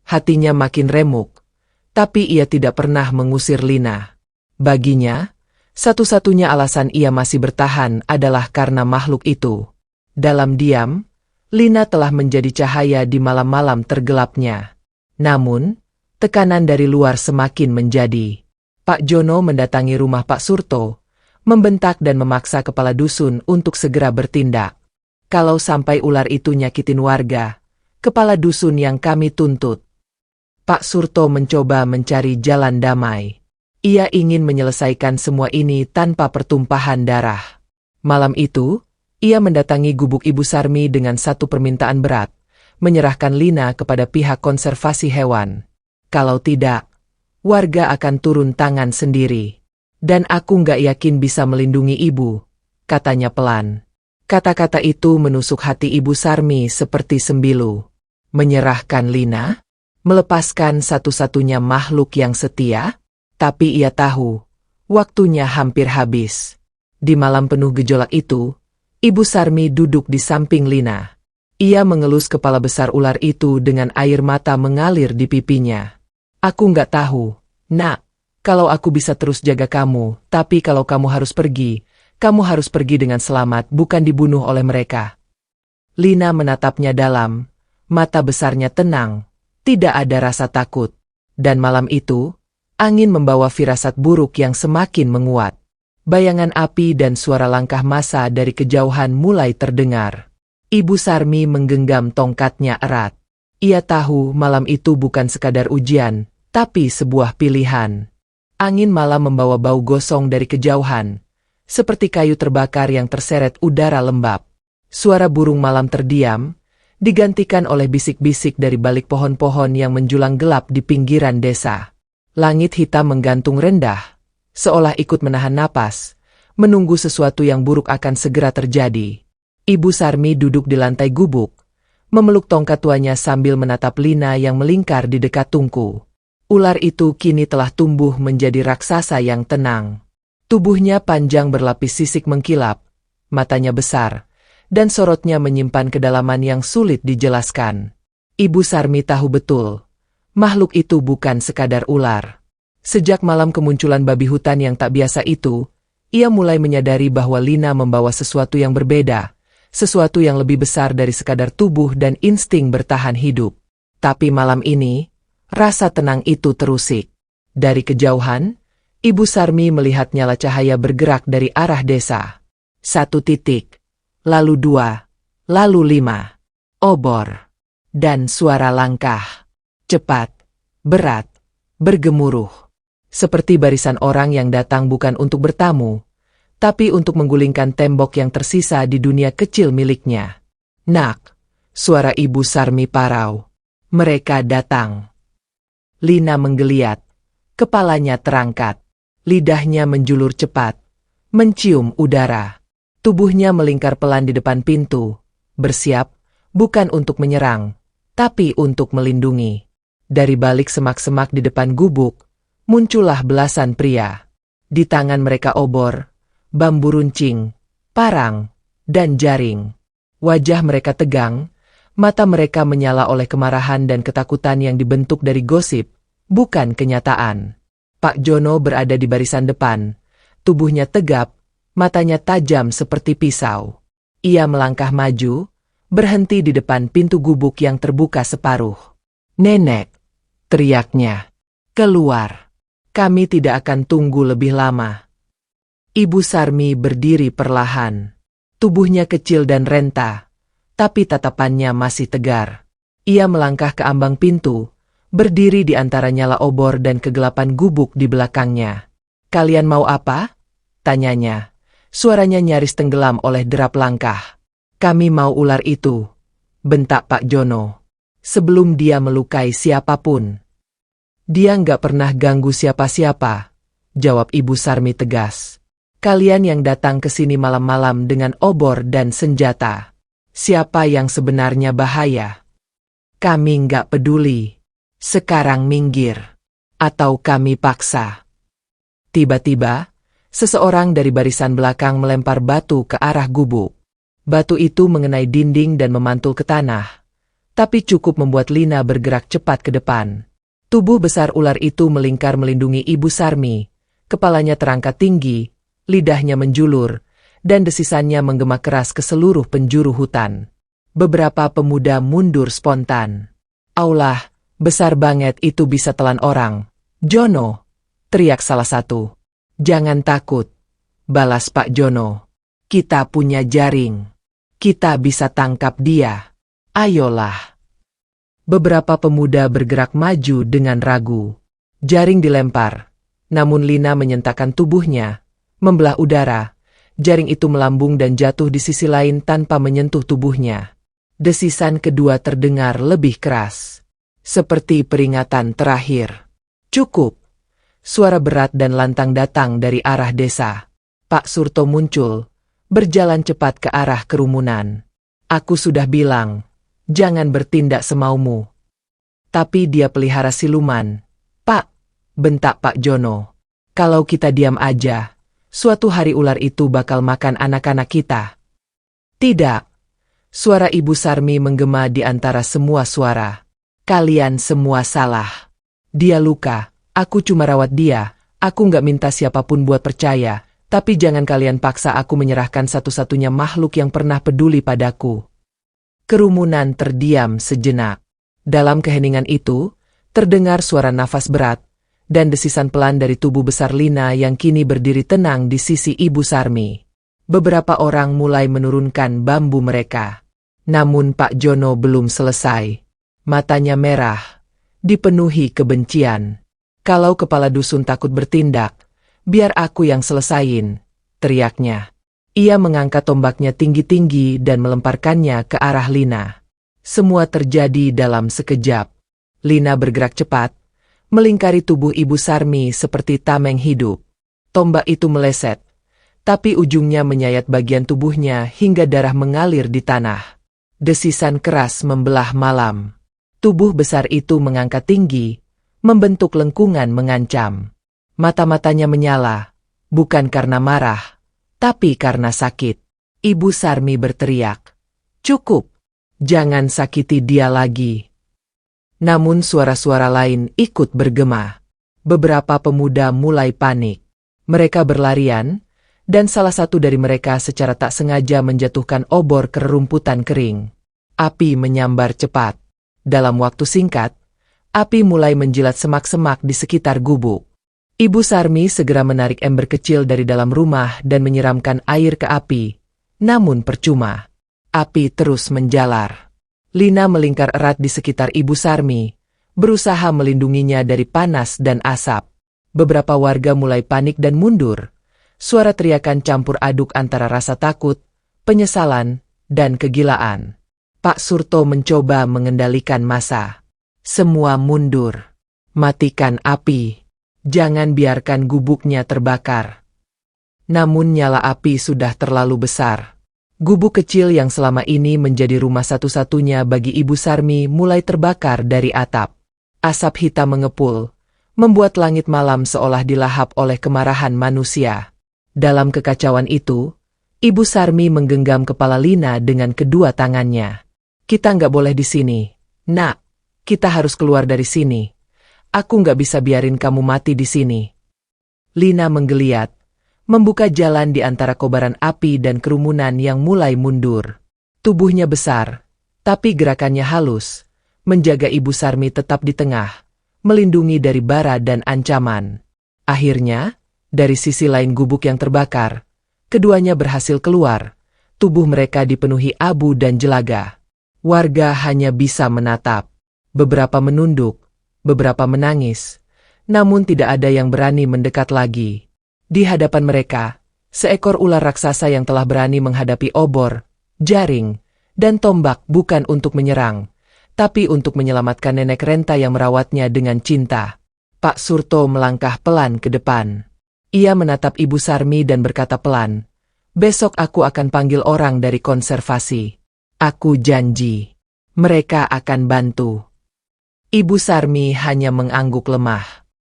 Hatinya makin remuk. Tapi ia tidak pernah mengusir Lina. Baginya, satu-satunya alasan ia masih bertahan adalah karena makhluk itu. Dalam diam, Lina telah menjadi cahaya di malam-malam tergelapnya. Namun, tekanan dari luar semakin menjadi. Pak Jono mendatangi rumah Pak Surto, membentak dan memaksa kepala dusun untuk segera bertindak. Kalau sampai ular itu nyakitin warga, kepala dusun yang kami tuntut. Pak Surto mencoba mencari jalan damai. Ia ingin menyelesaikan semua ini tanpa pertumpahan darah. Malam itu, ia mendatangi gubuk Ibu Sarmi dengan satu permintaan berat, menyerahkan Lina kepada pihak konservasi hewan. Kalau tidak, warga akan turun tangan sendiri. Dan aku nggak yakin bisa melindungi ibu, katanya pelan. Kata-kata itu menusuk hati Ibu Sarmi seperti sembilu. Menyerahkan Lina? Melepaskan satu-satunya makhluk yang setia? Tapi ia tahu, waktunya hampir habis. Di malam penuh gejolak itu, Ibu Sarmi duduk di samping Lina. Ia mengelus kepala besar ular itu dengan air mata mengalir di pipinya. Aku nggak tahu, nak, kalau aku bisa terus jaga kamu, tapi kalau kamu harus pergi dengan selamat, bukan dibunuh oleh mereka. Lina menatapnya dalam, mata besarnya tenang. Tidak ada rasa takut. Dan malam itu, angin membawa firasat buruk yang semakin menguat. Bayangan api dan suara langkah massa dari kejauhan mulai terdengar. Ibu Sarmi menggenggam tongkatnya erat. Ia tahu malam itu bukan sekadar ujian, tapi sebuah pilihan. Angin malam membawa bau gosong dari kejauhan, seperti kayu terbakar yang terseret udara lembab. Suara burung malam terdiam, digantikan oleh bisik-bisik dari balik pohon-pohon yang menjulang gelap di pinggiran desa. Langit hitam menggantung rendah, seolah ikut menahan napas, menunggu sesuatu yang buruk akan segera terjadi. Ibu Sarmi duduk di lantai gubuk, memeluk tongkat tuanya sambil menatap Lina yang melingkar di dekat tungku. Ular itu kini telah tumbuh menjadi raksasa yang tenang. Tubuhnya panjang berlapis sisik mengkilap, matanya besar, dan sorotnya menyimpan kedalaman yang sulit dijelaskan. Ibu Sarmi tahu betul, makhluk itu bukan sekadar ular. Sejak malam kemunculan babi hutan yang tak biasa itu, ia mulai menyadari bahwa Lina membawa sesuatu yang berbeda, sesuatu yang lebih besar dari sekadar tubuh dan insting bertahan hidup. Tapi malam ini, rasa tenang itu terusik. Dari kejauhan, Ibu Sarmi melihat nyala cahaya bergerak dari arah desa. 1 titik. Lalu 2, lalu 5, obor, dan suara langkah, cepat, berat, bergemuruh. Seperti barisan orang yang datang bukan untuk bertamu, tapi untuk menggulingkan tembok yang tersisa di dunia kecil miliknya. Nak, suara Ibu Sarmi parau. Mereka datang. Lina menggeliat, kepalanya terangkat, lidahnya menjulur cepat, mencium udara. Tubuhnya melingkar pelan di depan pintu, bersiap, bukan untuk menyerang, tapi untuk melindungi. Dari balik semak-semak di depan gubuk, muncullah belasan pria. Di tangan mereka obor, bambu runcing, parang, dan jaring. Wajah mereka tegang, mata mereka menyala oleh kemarahan dan ketakutan yang dibentuk dari gosip, bukan kenyataan. Pak Jono berada di barisan depan, tubuhnya tegap, matanya tajam seperti pisau. Ia melangkah maju, berhenti di depan pintu gubuk yang terbuka separuh. "Nenek," teriaknya, "keluar. Kami tidak akan tunggu lebih lama." Ibu Sarmi berdiri perlahan. Tubuhnya kecil dan renta, tapi tatapannya masih tegar. Ia melangkah ke ambang pintu, berdiri di antara nyala obor dan kegelapan gubuk di belakangnya. "Kalian mau apa?" tanyanya. Suaranya nyaris tenggelam oleh derap langkah. "Kami mau ular itu," bentak Pak Jono, sebelum dia melukai siapapun. Dia nggak pernah ganggu siapa-siapa, jawab Ibu Sarmi tegas. Kalian yang datang ke sini malam-malam dengan obor dan senjata. Siapa yang sebenarnya bahaya? Kami nggak peduli. Sekarang minggir. Atau kami paksa. Tiba-tiba, seseorang dari barisan belakang melempar batu ke arah gubuk. Batu itu mengenai dinding dan memantul ke tanah. Tapi cukup membuat Lina bergerak cepat ke depan. Tubuh besar ular itu melingkar melindungi Ibu Sarmi. Kepalanya terangkat tinggi, lidahnya menjulur, dan desisannya menggema keras ke seluruh penjuru hutan. Beberapa pemuda mundur spontan. "Aulah, besar banget itu bisa telan orang." "Jono!" teriak salah satu. "Jangan takut," balas Pak Jono. "Kita punya jaring. Kita bisa tangkap dia. Ayolah." Beberapa pemuda bergerak maju dengan ragu. Jaring dilempar, namun Lina menyentakkan tubuhnya, membelah udara. Jaring itu melambung dan jatuh di sisi lain tanpa menyentuh tubuhnya. Desisan kedua terdengar lebih keras, seperti peringatan terakhir. "Cukup!" Suara berat dan lantang datang dari arah desa. Pak Surto muncul, berjalan cepat ke arah kerumunan. "Aku sudah bilang, jangan bertindak semaumu." "Tapi dia pelihara siluman." "Pak," bentak Pak Jono. "Kalau kita diam aja, suatu hari ular itu bakal makan anak-anak kita." "Tidak." Suara Ibu Sarmi menggema di antara semua suara. "Kalian semua salah. Dia luka, aku cuma rawat dia, aku nggak minta siapapun buat percaya, tapi jangan kalian paksa aku menyerahkan satu-satunya makhluk yang pernah peduli padaku." Kerumunan terdiam sejenak. Dalam keheningan itu, terdengar suara nafas berat, dan desisan pelan dari tubuh besar Lina yang kini berdiri tenang di sisi Ibu Sarmi. Beberapa orang mulai menurunkan bambu mereka. Namun Pak Jono belum selesai. Matanya merah, dipenuhi kebencian. "Kalau kepala dusun takut bertindak, biar aku yang selesain," teriaknya. Ia mengangkat tombaknya tinggi-tinggi dan melemparkannya ke arah Lina. Semua terjadi dalam sekejap. Lina bergerak cepat, melingkari tubuh Ibu Sarmi seperti tameng hidup. Tombak itu meleset, tapi ujungnya menyayat bagian tubuhnya hingga darah mengalir di tanah. Desisan keras membelah malam. Tubuh besar itu mengangkat tinggi, membentuk lengkungan mengancam. Mata-matanya menyala, bukan karena marah, tapi karena sakit. Ibu Sarmi berteriak, "Cukup! Jangan sakiti dia lagi." Namun suara-suara lain ikut bergema. Beberapa pemuda mulai panik. Mereka berlarian, dan salah satu dari mereka secara tak sengaja menjatuhkan obor ke rerumputan kering. Api menyambar cepat. Dalam waktu singkat, api mulai menjilat semak-semak di sekitar gubuk. Ibu Sarmi segera menarik ember kecil dari dalam rumah dan menyiramkan air ke api. Namun percuma. Api terus menjalar. Lina melingkar erat di sekitar Ibu Sarmi, berusaha melindunginya dari panas dan asap. Beberapa warga mulai panik dan mundur. Suara teriakan campur aduk antara rasa takut, penyesalan, dan kegilaan. Pak Surto mencoba mengendalikan massa. "Semua mundur. Matikan api. Jangan biarkan gubuknya terbakar." Namun nyala api sudah terlalu besar. Gubuk kecil yang selama ini menjadi rumah satu-satunya bagi Ibu Sarmi mulai terbakar dari atap. Asap hitam mengepul, membuat langit malam seolah dilahap oleh kemarahan manusia. Dalam kekacauan itu, Ibu Sarmi menggenggam kepala Lina dengan kedua tangannya. "Kita nggak boleh di sini, Nak. Kita harus keluar dari sini. Aku nggak bisa biarin kamu mati di sini." Lina menggeliat, membuka jalan di antara kobaran api dan kerumunan yang mulai mundur. Tubuhnya besar, tapi gerakannya halus, menjaga Ibu Sarmi tetap di tengah, melindungi dari bara dan ancaman. Akhirnya, dari sisi lain gubuk yang terbakar, keduanya berhasil keluar. Tubuh mereka dipenuhi abu dan jelaga. Warga hanya bisa menatap. Beberapa menunduk, beberapa menangis, namun tidak ada yang berani mendekat lagi. Di hadapan mereka, seekor ular raksasa yang telah berani menghadapi obor, jaring, dan tombak bukan untuk menyerang, tapi untuk menyelamatkan nenek renta yang merawatnya dengan cinta. Pak Surto melangkah pelan ke depan. Ia menatap Ibu Sarmi dan berkata pelan, "Besok aku akan panggil orang dari konservasi. Aku janji, mereka akan bantu." Ibu Sarmi hanya mengangguk lemah.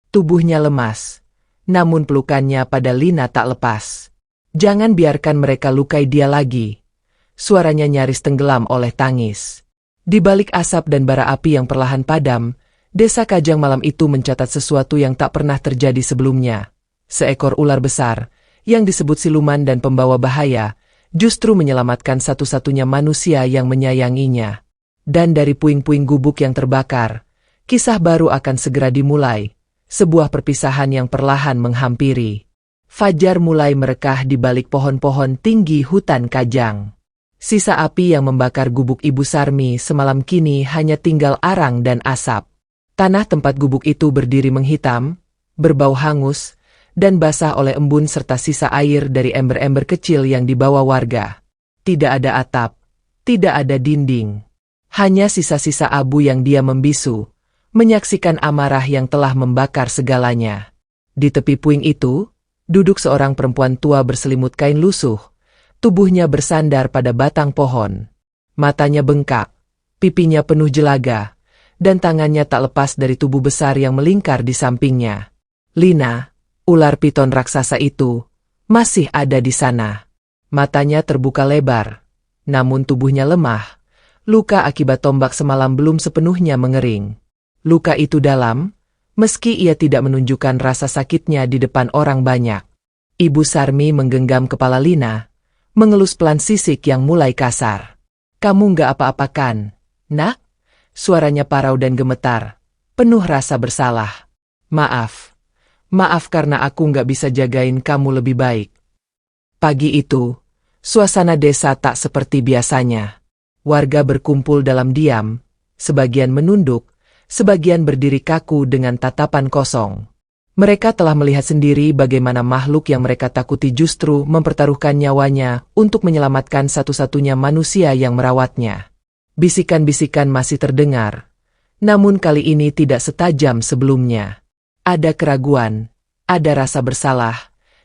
Tubuhnya lemas, namun pelukannya pada Lina tak lepas. "Jangan biarkan mereka lukai dia lagi." Suaranya nyaris tenggelam oleh tangis. Di balik asap dan bara api yang perlahan padam, Desa Kajang malam itu mencatat sesuatu yang tak pernah terjadi sebelumnya. Seekor ular besar, yang disebut siluman dan pembawa bahaya, justru menyelamatkan satu-satunya manusia yang menyayanginya. Dan dari puing-puing gubuk yang terbakar, kisah baru akan segera dimulai. Sebuah perpisahan yang perlahan menghampiri. Fajar mulai merekah di balik pohon-pohon tinggi hutan Kajang. Sisa api yang membakar gubuk Ibu Sarmi semalam kini hanya tinggal arang dan asap. Tanah tempat gubuk itu berdiri menghitam, berbau hangus, dan basah oleh embun serta sisa air dari ember-ember kecil yang dibawa warga. Tidak ada atap, tidak ada dinding. Hanya sisa-sisa abu yang diam membisu, menyaksikan amarah yang telah membakar segalanya. Di tepi puing itu, duduk seorang perempuan tua berselimut kain lusuh, tubuhnya bersandar pada batang pohon. Matanya bengkak, pipinya penuh jelaga, dan tangannya tak lepas dari tubuh besar yang melingkar di sampingnya. Lina, ular piton raksasa itu, masih ada di sana. Matanya terbuka lebar, namun tubuhnya lemah. Luka akibat tombak semalam belum sepenuhnya mengering. Luka itu dalam, meski ia tidak menunjukkan rasa sakitnya di depan orang banyak. Ibu Sarmi menggenggam kepala Lina, mengelus pelan sisik yang mulai kasar. "Kamu nggak apa-apa kan, Nak?" Suaranya parau dan gemetar, penuh rasa bersalah. Maaf karena aku nggak bisa jagain kamu lebih baik." Pagi itu, suasana desa tak seperti biasanya. Warga berkumpul dalam diam, sebagian menunduk, sebagian berdiri kaku dengan tatapan kosong. Mereka telah melihat sendiri bagaimana makhluk yang mereka takuti justru mempertaruhkan nyawanya untuk menyelamatkan satu-satunya manusia yang merawatnya. Bisikan-bisikan masih terdengar, namun kali ini tidak setajam sebelumnya. Ada keraguan, ada rasa bersalah,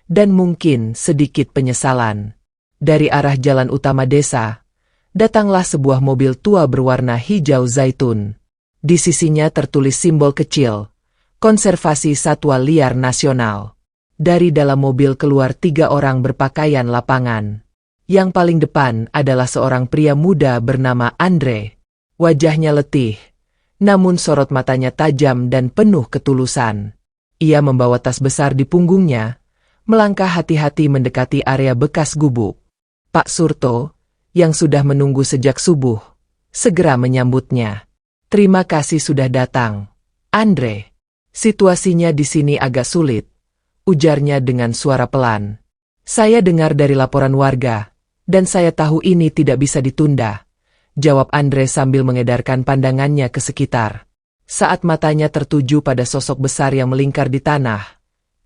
dan mungkin sedikit penyesalan. Dari arah jalan utama desa, datanglah sebuah mobil tua berwarna hijau zaitun. Di sisinya tertulis simbol kecil, Konservasi Satwa Liar Nasional. Dari dalam mobil keluar 3 orang berpakaian lapangan. Yang paling depan adalah seorang pria muda bernama Andre. Wajahnya letih, namun sorot matanya tajam dan penuh ketulusan. Ia membawa tas besar di punggungnya, melangkah hati-hati mendekati area bekas gubuk. Pak Surto, yang sudah menunggu sejak subuh, segera menyambutnya. "Terima kasih sudah datang, Andre. Situasinya di sini agak sulit," ujarnya dengan suara pelan. "Saya dengar dari laporan warga, dan saya tahu ini tidak bisa ditunda," jawab Andre sambil mengedarkan pandangannya ke sekitar. Saat matanya tertuju pada sosok besar yang melingkar di tanah,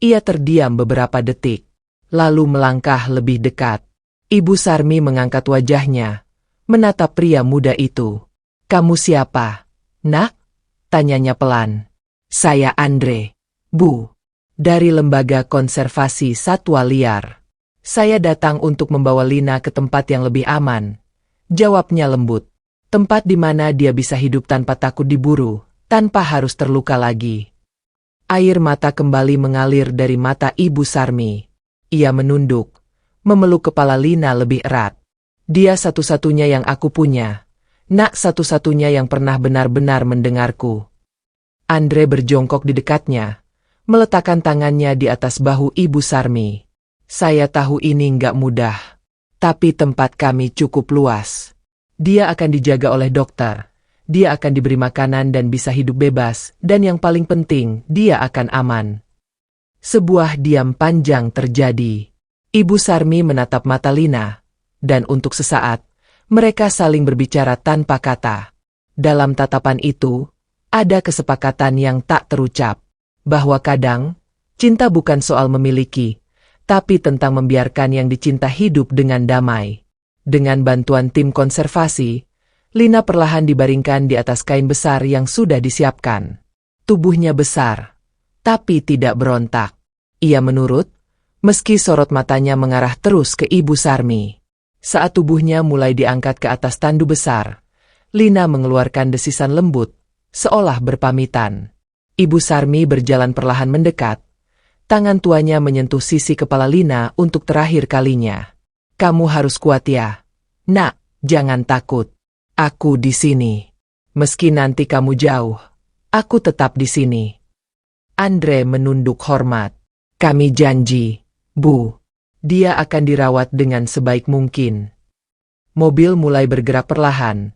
ia terdiam beberapa detik, lalu melangkah lebih dekat. Ibu Sarmi mengangkat wajahnya, menatap pria muda itu. "Kamu siapa, Nak?" tanyanya pelan. "Saya Andre, Bu, dari Lembaga Konservasi Satwa Liar. Saya datang untuk membawa Lina ke tempat yang lebih aman," jawabnya lembut. "Tempat di mana dia bisa hidup tanpa takut diburu, tanpa harus terluka lagi." Air mata kembali mengalir dari mata Ibu Sarmi. Ia menunduk, memeluk kepala Lina lebih erat. "Dia satu-satunya yang aku punya, Nak, satu-satunya yang pernah benar-benar mendengarku." Andre berjongkok di dekatnya, meletakkan tangannya di atas bahu Ibu Sarmi. "Saya tahu ini nggak mudah, tapi tempat kami cukup luas. Dia akan dijaga oleh dokter, dia akan diberi makanan dan bisa hidup bebas, dan yang paling penting, dia akan aman." Sebuah diam panjang terjadi. Ibu Sarmi menatap mata Lina, dan untuk sesaat, mereka saling berbicara tanpa kata. Dalam tatapan itu, ada kesepakatan yang tak terucap, bahwa kadang, cinta bukan soal memiliki, tapi tentang membiarkan yang dicinta hidup dengan damai. Dengan bantuan tim konservasi, Lina perlahan dibaringkan di atas kain besar yang sudah disiapkan. Tubuhnya besar, tapi tidak berontak. Ia menurut, meski sorot matanya mengarah terus ke Ibu Sarmi. Saat tubuhnya mulai diangkat ke atas tandu besar, Lina mengeluarkan desisan lembut, seolah berpamitan. Ibu Sarmi berjalan perlahan mendekat. Tangan tuanya menyentuh sisi kepala Lina untuk terakhir kalinya. Kamu harus kuat ya. Nak, jangan takut. Aku di sini. Meski nanti kamu jauh, aku tetap di sini. Andre menunduk hormat. Kami janji, Bu. Dia akan dirawat dengan sebaik mungkin. Mobil mulai bergerak perlahan,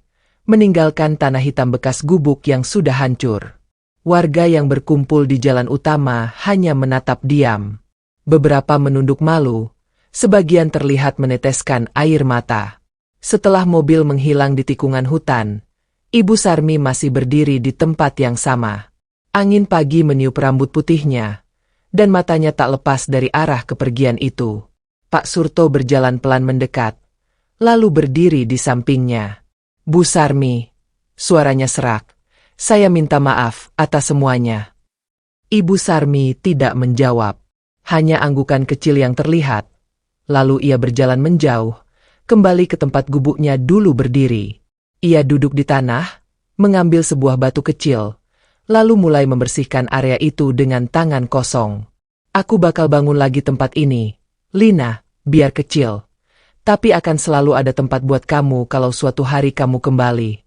meninggalkan tanah hitam bekas gubuk yang sudah hancur. Warga yang berkumpul di jalan utama hanya menatap diam. Beberapa menunduk malu, sebagian terlihat meneteskan air mata. Setelah mobil menghilang di tikungan hutan, Ibu Sarmi masih berdiri di tempat yang sama. Angin pagi meniup rambut putihnya, dan matanya tak lepas dari arah kepergian itu. Pak Surto berjalan pelan mendekat, lalu berdiri di sampingnya. Bu Sarmi, suaranya serak, saya minta maaf atas semuanya. Ibu Sarmi tidak menjawab, hanya anggukan kecil yang terlihat. Lalu ia berjalan menjauh, kembali ke tempat gubuknya dulu berdiri. Ia duduk di tanah, mengambil sebuah batu kecil, lalu mulai membersihkan area itu dengan tangan kosong. Aku bakal bangun lagi tempat ini, Lina, biar kecil. Tapi akan selalu ada tempat buat kamu kalau suatu hari kamu kembali.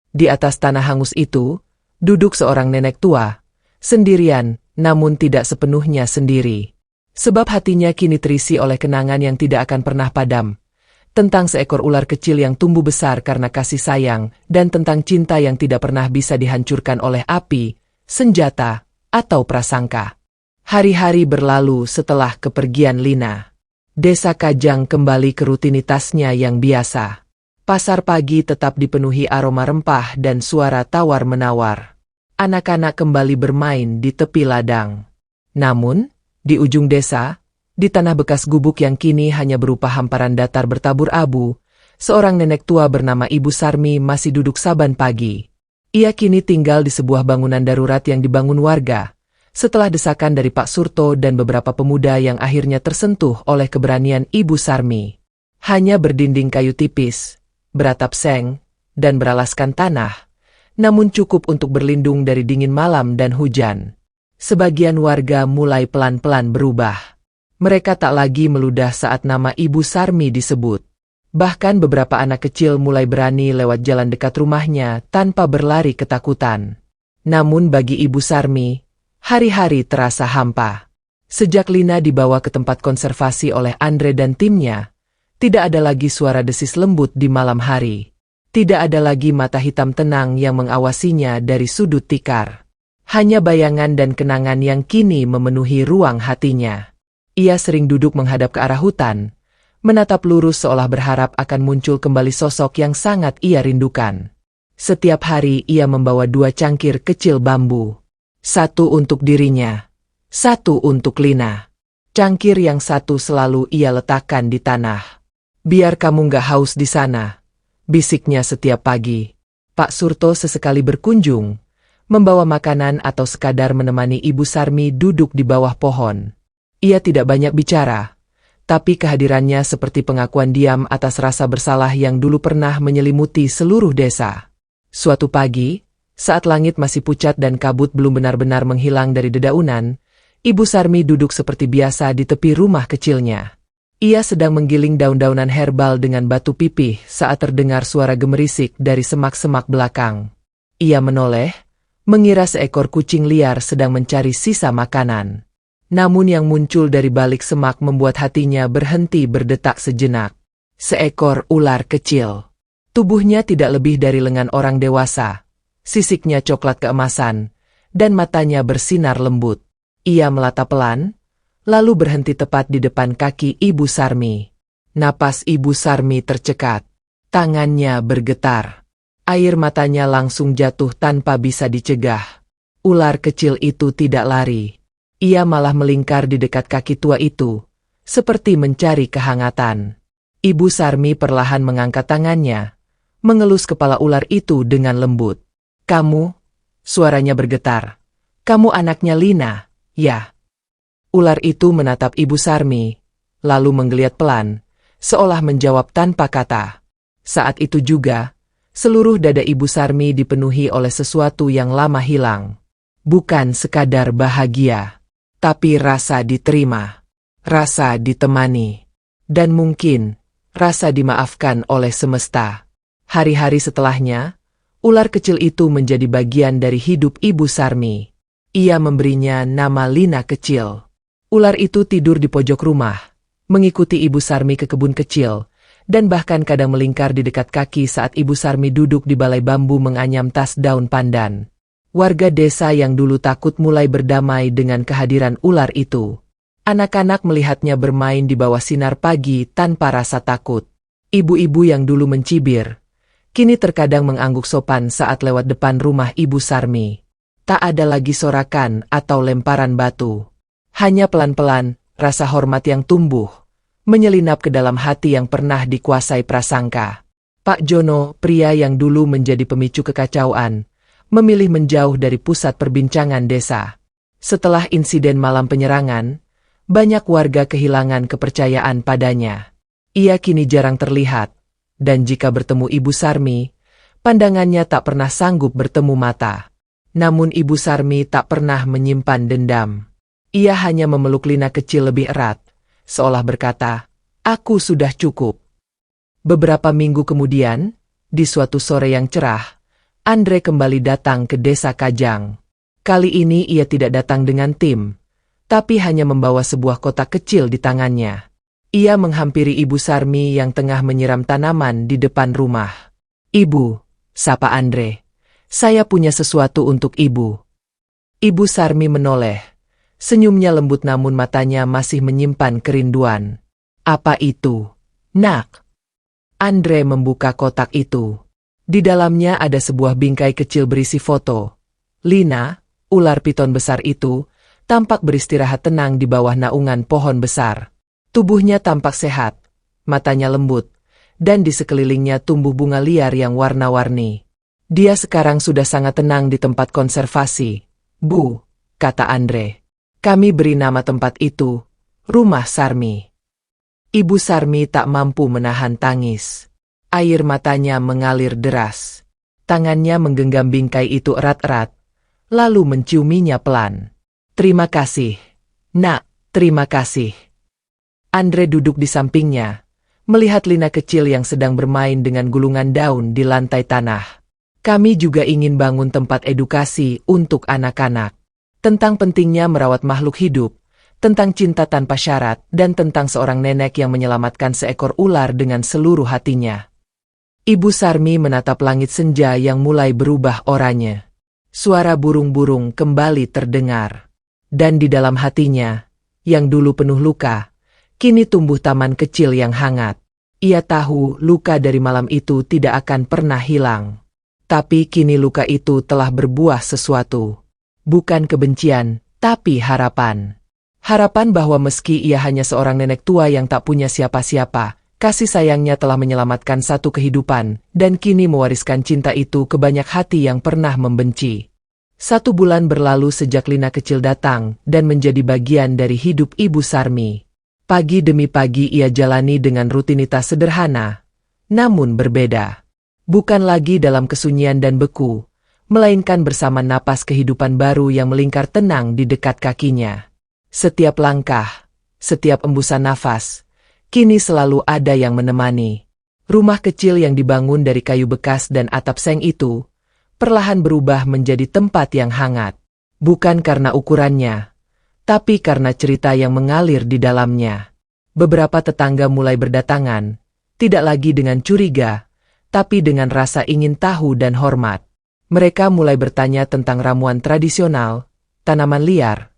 Di atas tanah hangus itu, duduk seorang nenek tua, sendirian, namun tidak sepenuhnya sendiri. Sebab hatinya kini terisi oleh kenangan yang tidak akan pernah padam. Tentang seekor ular kecil yang tumbuh besar karena kasih sayang, dan tentang cinta yang tidak pernah bisa dihancurkan oleh api, senjata, atau prasangka. Hari-hari berlalu setelah kepergian Lina. Desa Kajang kembali ke rutinitasnya yang biasa. Pasar pagi tetap dipenuhi aroma rempah dan suara tawar-menawar. Anak-anak kembali bermain di tepi ladang. Namun, di ujung desa, di tanah bekas gubuk yang kini hanya berupa hamparan datar bertabur abu, seorang nenek tua bernama Ibu Sarmi masih duduk saban pagi. Ia kini tinggal di sebuah bangunan darurat yang dibangun warga, setelah desakan dari Pak Surto dan beberapa pemuda yang akhirnya tersentuh oleh keberanian Ibu Sarmi. Hanya berdinding kayu tipis, beratap seng, dan beralaskan tanah, namun cukup untuk berlindung dari dingin malam dan hujan. Sebagian warga mulai pelan-pelan berubah. Mereka tak lagi meludah saat nama Ibu Sarmi disebut. Bahkan beberapa anak kecil mulai berani lewat jalan dekat rumahnya tanpa berlari ketakutan. Namun bagi Ibu Sarmi, hari-hari terasa hampa. Sejak Lina dibawa ke tempat konservasi oleh Andre dan timnya, tidak ada lagi suara desis lembut di malam hari. Tidak ada lagi mata hitam tenang yang mengawasinya dari sudut tikar. Hanya bayangan dan kenangan yang kini memenuhi ruang hatinya. Ia sering duduk menghadap ke arah hutan, menatap lurus seolah berharap akan muncul kembali sosok yang sangat ia rindukan. Setiap hari ia membawa 2 cangkir kecil bambu. 1 untuk dirinya, 1 untuk Lina. Cangkir yang 1 selalu ia letakkan di tanah. Biar kamu gak haus di sana, bisiknya setiap pagi. Pak Surto sesekali berkunjung, membawa makanan atau sekadar menemani Ibu Sarmi duduk di bawah pohon. Ia tidak banyak bicara, tapi kehadirannya seperti pengakuan diam atas rasa bersalah yang dulu pernah menyelimuti seluruh desa. Suatu pagi, saat langit masih pucat dan kabut belum benar-benar menghilang dari dedaunan, Ibu Sarmi duduk seperti biasa di tepi rumah kecilnya. Ia sedang menggiling daun-daunan herbal dengan batu pipih saat terdengar suara gemerisik dari semak-semak belakang. Ia menoleh, mengira seekor kucing liar sedang mencari sisa makanan. Namun yang muncul dari balik semak membuat hatinya berhenti berdetak sejenak. Seekor ular kecil. Tubuhnya tidak lebih dari lengan orang dewasa. Sisiknya coklat keemasan, dan matanya bersinar lembut. Ia melata pelan, lalu berhenti tepat di depan kaki Ibu Sarmi. Napas Ibu Sarmi tercekat. Tangannya bergetar. Air matanya langsung jatuh tanpa bisa dicegah. Ular kecil itu tidak lari. Ia malah melingkar di dekat kaki tua itu, seperti mencari kehangatan. Ibu Sarmi perlahan mengangkat tangannya, mengelus kepala ular itu dengan lembut. Kamu, suaranya bergetar. Kamu anaknya Lina, Ya. Ular itu menatap Ibu Sarmi, lalu menggeliat pelan, seolah menjawab tanpa kata. Saat itu juga, seluruh dada Ibu Sarmi dipenuhi oleh sesuatu yang lama hilang. Bukan sekadar bahagia, tapi rasa diterima, rasa ditemani, dan mungkin rasa dimaafkan oleh semesta. Hari-hari setelahnya, ular kecil itu menjadi bagian dari hidup Ibu Sarmi. Ia memberinya nama Lina kecil. Ular itu tidur di pojok rumah, mengikuti Ibu Sarmi ke kebun kecil, dan bahkan kadang melingkar di dekat kaki saat Ibu Sarmi duduk di balai bambu menganyam tas daun pandan. Warga desa yang dulu takut mulai berdamai dengan kehadiran ular itu. Anak-anak melihatnya bermain di bawah sinar pagi tanpa rasa takut. Ibu-ibu yang dulu mencibir, kini terkadang mengangguk sopan saat lewat depan rumah Ibu Sarmi. Tak ada lagi sorakan atau lemparan batu. Hanya pelan-pelan, rasa hormat yang tumbuh, menyelinap ke dalam hati yang pernah dikuasai prasangka. Pak Jono, pria yang dulu menjadi pemicu kekacauan, memilih menjauh dari pusat perbincangan desa. Setelah insiden malam penyerangan, banyak warga kehilangan kepercayaan padanya. Ia kini jarang terlihat, dan jika bertemu Ibu Sarmi, pandangannya tak pernah sanggup bertemu mata. Namun Ibu Sarmi tak pernah menyimpan dendam. Ia hanya memeluk Lina kecil lebih erat, seolah berkata, "Aku sudah cukup." Beberapa minggu kemudian, di suatu sore yang cerah, Andre kembali datang ke desa Kajang. Kali ini ia tidak datang dengan tim, tapi hanya membawa sebuah kotak kecil di tangannya. Ia menghampiri Ibu Sarmi yang tengah menyiram tanaman di depan rumah. "Ibu," sapa Andre, "saya punya sesuatu untuk Ibu." Ibu Sarmi menoleh. Senyumnya lembut namun matanya masih menyimpan kerinduan. "Apa itu, Nak?" Andre membuka kotak itu. Di dalamnya ada sebuah bingkai kecil berisi foto. Lina, ular piton besar itu, tampak beristirahat tenang di bawah naungan pohon besar. Tubuhnya tampak sehat, matanya lembut, dan di sekelilingnya tumbuh bunga liar yang warna-warni. "Dia sekarang sudah sangat tenang di tempat konservasi, Bu," kata Andre. "Kami beri nama tempat itu, Rumah Sarmi." Ibu Sarmi tak mampu menahan tangis. Air matanya mengalir deras. Tangannya menggenggam bingkai itu erat-erat, lalu menciuminya pelan. "Terima kasih, Nak, terima kasih." Andre duduk di sampingnya, melihat Lina kecil yang sedang bermain dengan gulungan daun di lantai tanah. "Kami juga ingin bangun tempat edukasi untuk anak-anak. Tentang pentingnya merawat makhluk hidup, tentang cinta tanpa syarat, dan tentang seorang nenek yang menyelamatkan seekor ular dengan seluruh hatinya." Ibu Sarmi menatap langit senja yang mulai berubah oranye. Suara burung-burung kembali terdengar. Dan di dalam hatinya, yang dulu penuh luka, kini tumbuh taman kecil yang hangat. Ia tahu luka dari malam itu tidak akan pernah hilang. Tapi kini luka itu telah berbuah sesuatu. Bukan kebencian, tapi harapan. Harapan bahwa meski ia hanya seorang nenek tua yang tak punya siapa-siapa, kasih sayangnya telah menyelamatkan satu kehidupan, dan kini mewariskan cinta itu ke banyak hati yang pernah membenci. 1 bulan berlalu sejak Lina kecil datang, dan menjadi bagian dari hidup Ibu Sarmi. Pagi demi pagi ia jalani dengan rutinitas sederhana, namun berbeda. Bukan lagi dalam kesunyian dan beku, melainkan bersama napas kehidupan baru yang melingkar tenang di dekat kakinya. Setiap langkah, setiap embusan nafas, kini selalu ada yang menemani. Rumah kecil yang dibangun dari kayu bekas dan atap seng itu, perlahan berubah menjadi tempat yang hangat. Bukan karena ukurannya, tapi karena cerita yang mengalir di dalamnya. Beberapa tetangga mulai berdatangan, tidak lagi dengan curiga, tapi dengan rasa ingin tahu dan hormat. Mereka mulai bertanya tentang ramuan tradisional, tanaman liar,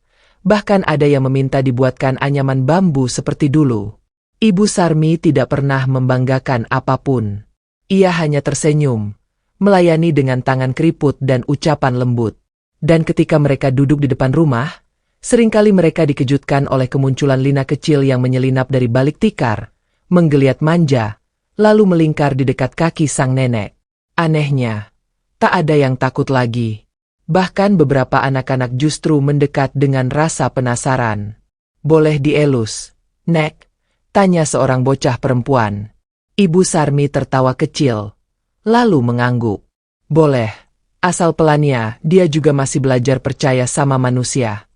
bahkan ada yang meminta dibuatkan anyaman bambu seperti dulu. Ibu Sarmi tidak pernah membanggakan apapun. Ia hanya tersenyum, melayani dengan tangan keriput dan ucapan lembut. Dan ketika mereka duduk di depan rumah, seringkali mereka dikejutkan oleh kemunculan Lina kecil yang menyelinap dari balik tikar, menggeliat manja, lalu melingkar di dekat kaki sang nenek. Anehnya, tak ada yang takut lagi. Bahkan beberapa anak-anak justru mendekat dengan rasa penasaran. "Boleh dielus, Nek?" tanya seorang bocah perempuan. Ibu Sarmi tertawa kecil, lalu mengangguk. "Boleh, asal pelannya dia juga masih belajar percaya sama manusia."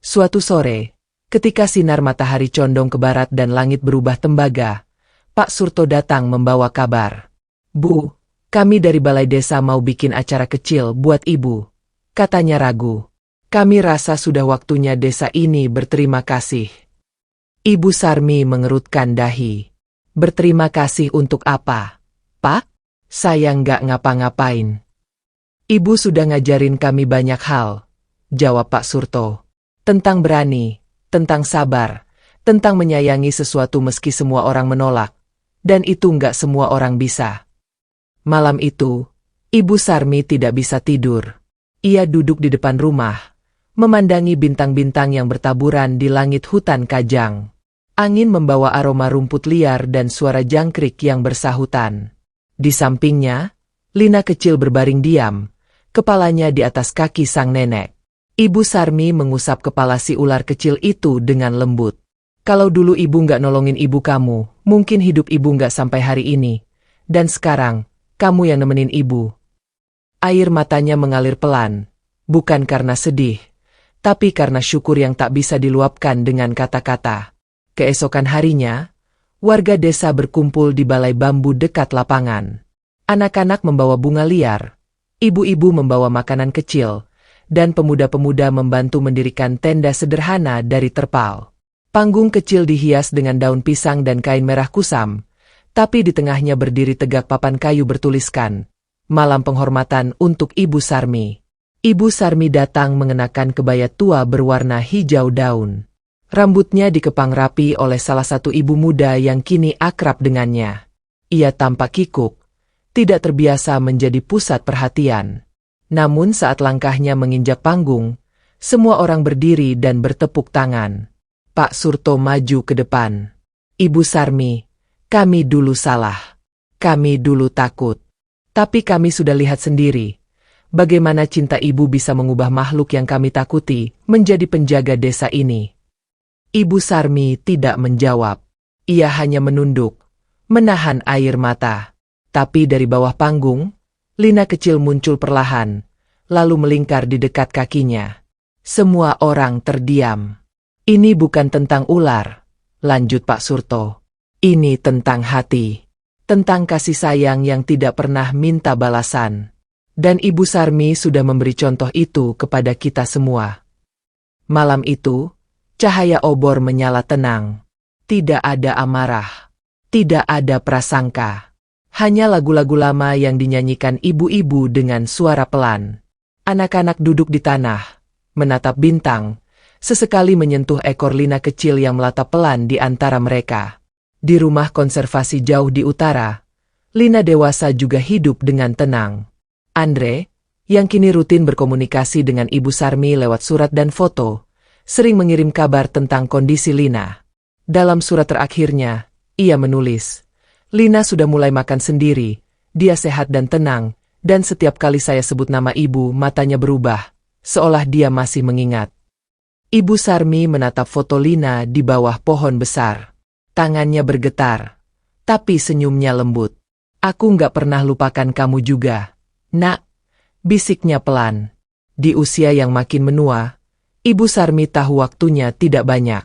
Suatu sore, ketika sinar matahari condong ke barat dan langit berubah tembaga, Pak Surto datang membawa kabar. "Bu, kami dari balai desa mau bikin acara kecil buat ibu," katanya ragu. "Kami rasa sudah waktunya desa ini berterima kasih." Ibu Sarmi mengerutkan dahi. "Berterima kasih untuk apa, Pak? Saya nggak ngapa-ngapain." "Ibu sudah ngajarin kami banyak hal," jawab Pak Surto. "Tentang berani, tentang sabar, tentang menyayangi sesuatu meski semua orang menolak. Dan itu nggak semua orang bisa." Malam itu, Ibu Sarmi tidak bisa tidur. Ia duduk di depan rumah, memandangi bintang-bintang yang bertaburan di langit hutan Kajang. Angin membawa aroma rumput liar dan suara jangkrik yang bersahutan. Di sampingnya, Lina kecil berbaring diam, kepalanya di atas kaki sang nenek. Ibu Sarmi mengusap kepala si ular kecil itu dengan lembut. "Kalau dulu ibu nggak nolongin ibu kamu, mungkin hidup ibu nggak sampai hari ini. Dan sekarang, kamu yang nemenin ibu." Air matanya mengalir pelan, bukan karena sedih, tapi karena syukur yang tak bisa diluapkan dengan kata-kata. Keesokan harinya, warga desa berkumpul di balai bambu dekat lapangan. Anak-anak membawa bunga liar, ibu-ibu membawa makanan kecil, dan pemuda-pemuda membantu mendirikan tenda sederhana dari terpal. Panggung kecil dihias dengan daun pisang dan kain merah kusam, tapi di tengahnya berdiri tegak papan kayu bertuliskan, "Malam penghormatan untuk Ibu Sarmi." Ibu Sarmi datang mengenakan kebaya tua berwarna hijau daun. Rambutnya dikepang rapi oleh salah satu ibu muda yang kini akrab dengannya. Ia tampak kikuk, tidak terbiasa menjadi pusat perhatian. Namun saat langkahnya menginjak panggung, semua orang berdiri dan bertepuk tangan. Pak Surto maju ke depan. "Ibu Sarmi, kami dulu salah. Kami dulu takut. Tapi kami sudah lihat sendiri bagaimana cinta ibu bisa mengubah makhluk yang kami takuti menjadi penjaga desa ini." Ibu Sarmi tidak menjawab. Ia hanya menunduk, menahan air mata. Tapi dari bawah panggung, Lina kecil muncul perlahan, lalu melingkar di dekat kakinya. Semua orang terdiam. "Ini bukan tentang ular," lanjut Pak Surto. "Ini tentang hati. Tentang kasih sayang yang tidak pernah minta balasan. Dan Ibu Sarmi sudah memberi contoh itu kepada kita semua." Malam itu, cahaya obor menyala tenang. Tidak ada amarah. Tidak ada prasangka. Hanya lagu-lagu lama yang dinyanyikan ibu-ibu dengan suara pelan. Anak-anak duduk di tanah, menatap bintang, sesekali menyentuh ekor Lina kecil yang melatap pelan di antara mereka. Di rumah konservasi jauh di utara, Lina dewasa juga hidup dengan tenang. Andre, yang kini rutin berkomunikasi dengan Ibu Sarmi lewat surat dan foto, sering mengirim kabar tentang kondisi Lina. Dalam surat terakhirnya, ia menulis, "Lina sudah mulai makan sendiri, dia sehat dan tenang, dan setiap kali saya sebut nama ibu matanya berubah, seolah dia masih mengingat." Ibu Sarmi menatap foto Lina di bawah pohon besar. Tangannya bergetar, tapi senyumnya lembut. "Aku nggak pernah lupakan kamu juga, Nak," bisiknya pelan. Di usia yang makin menua, Ibu Sarmi tahu waktunya tidak banyak.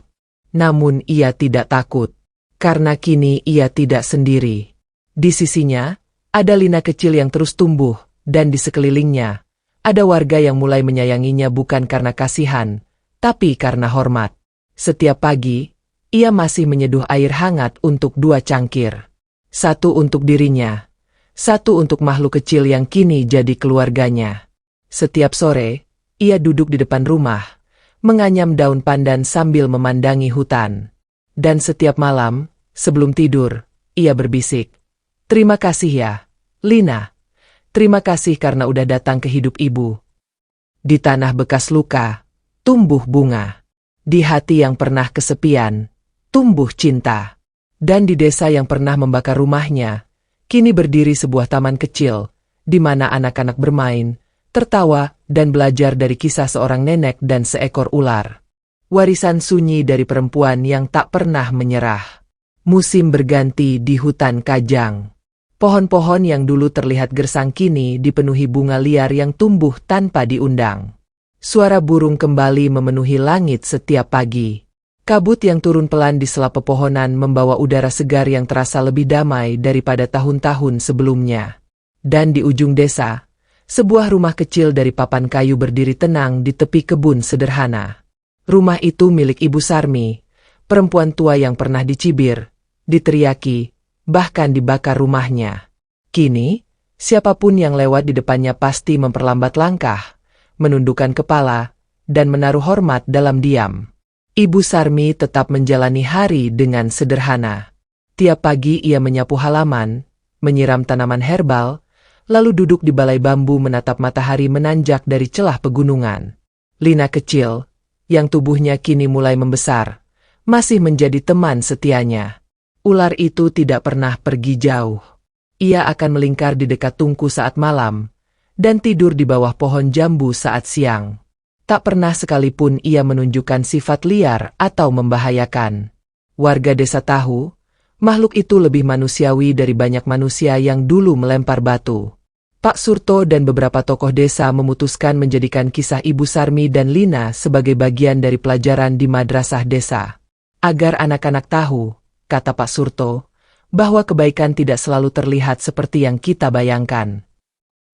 Namun ia tidak takut, karena kini ia tidak sendiri. Di sisinya, ada Lina kecil yang terus tumbuh, dan di sekelilingnya, ada warga yang mulai menyayanginya bukan karena kasihan, tapi karena hormat. Setiap pagi, ia masih menyeduh air hangat untuk 2 cangkir. Satu untuk dirinya, satu untuk makhluk kecil yang kini jadi keluarganya. Setiap sore, ia duduk di depan rumah, menganyam daun pandan sambil memandangi hutan. Dan setiap malam, sebelum tidur, ia berbisik, "Terima kasih ya, Lina. Terima kasih karena udah datang ke hidup ibu." Di tanah bekas luka, tumbuh bunga. Di hati yang pernah kesepian, tumbuh cinta. Dan di desa yang pernah membakar rumahnya, kini berdiri sebuah taman kecil, di mana anak-anak bermain, tertawa, dan belajar dari kisah seorang nenek dan seekor ular. Warisan sunyi dari perempuan yang tak pernah menyerah. Musim berganti di hutan Kajang. Pohon-pohon yang dulu terlihat gersang kini dipenuhi bunga liar yang tumbuh tanpa diundang. Suara burung kembali memenuhi langit setiap pagi. Kabut yang turun pelan di sela pepohonan membawa udara segar yang terasa lebih damai daripada tahun-tahun sebelumnya. Dan di ujung desa, sebuah rumah kecil dari papan kayu berdiri tenang di tepi kebun sederhana. Rumah itu milik Ibu Sarmi, perempuan tua yang pernah dicibir, diteriaki, bahkan dibakar rumahnya. Kini, siapapun yang lewat di depannya pasti memperlambat langkah, menundukkan kepala, dan menaruh hormat dalam diam. Ibu Sarmi tetap menjalani hari dengan sederhana. Tiap pagi ia menyapu halaman, menyiram tanaman herbal, lalu duduk di balai bambu menatap matahari menanjak dari celah pegunungan. Lina kecil, yang tubuhnya kini mulai membesar, masih menjadi teman setianya. Ular itu tidak pernah pergi jauh. Ia akan melingkar di dekat tungku saat malam, dan tidur di bawah pohon jambu saat siang. Tak pernah sekalipun ia menunjukkan sifat liar atau membahayakan. Warga desa tahu, makhluk itu lebih manusiawi dari banyak manusia yang dulu melempar batu. Pak Surto dan beberapa tokoh desa memutuskan menjadikan kisah Ibu Sarmi dan Lina sebagai bagian dari pelajaran di madrasah desa. Agar anak-anak tahu, kata Pak Surto, bahwa kebaikan tidak selalu terlihat seperti yang kita bayangkan.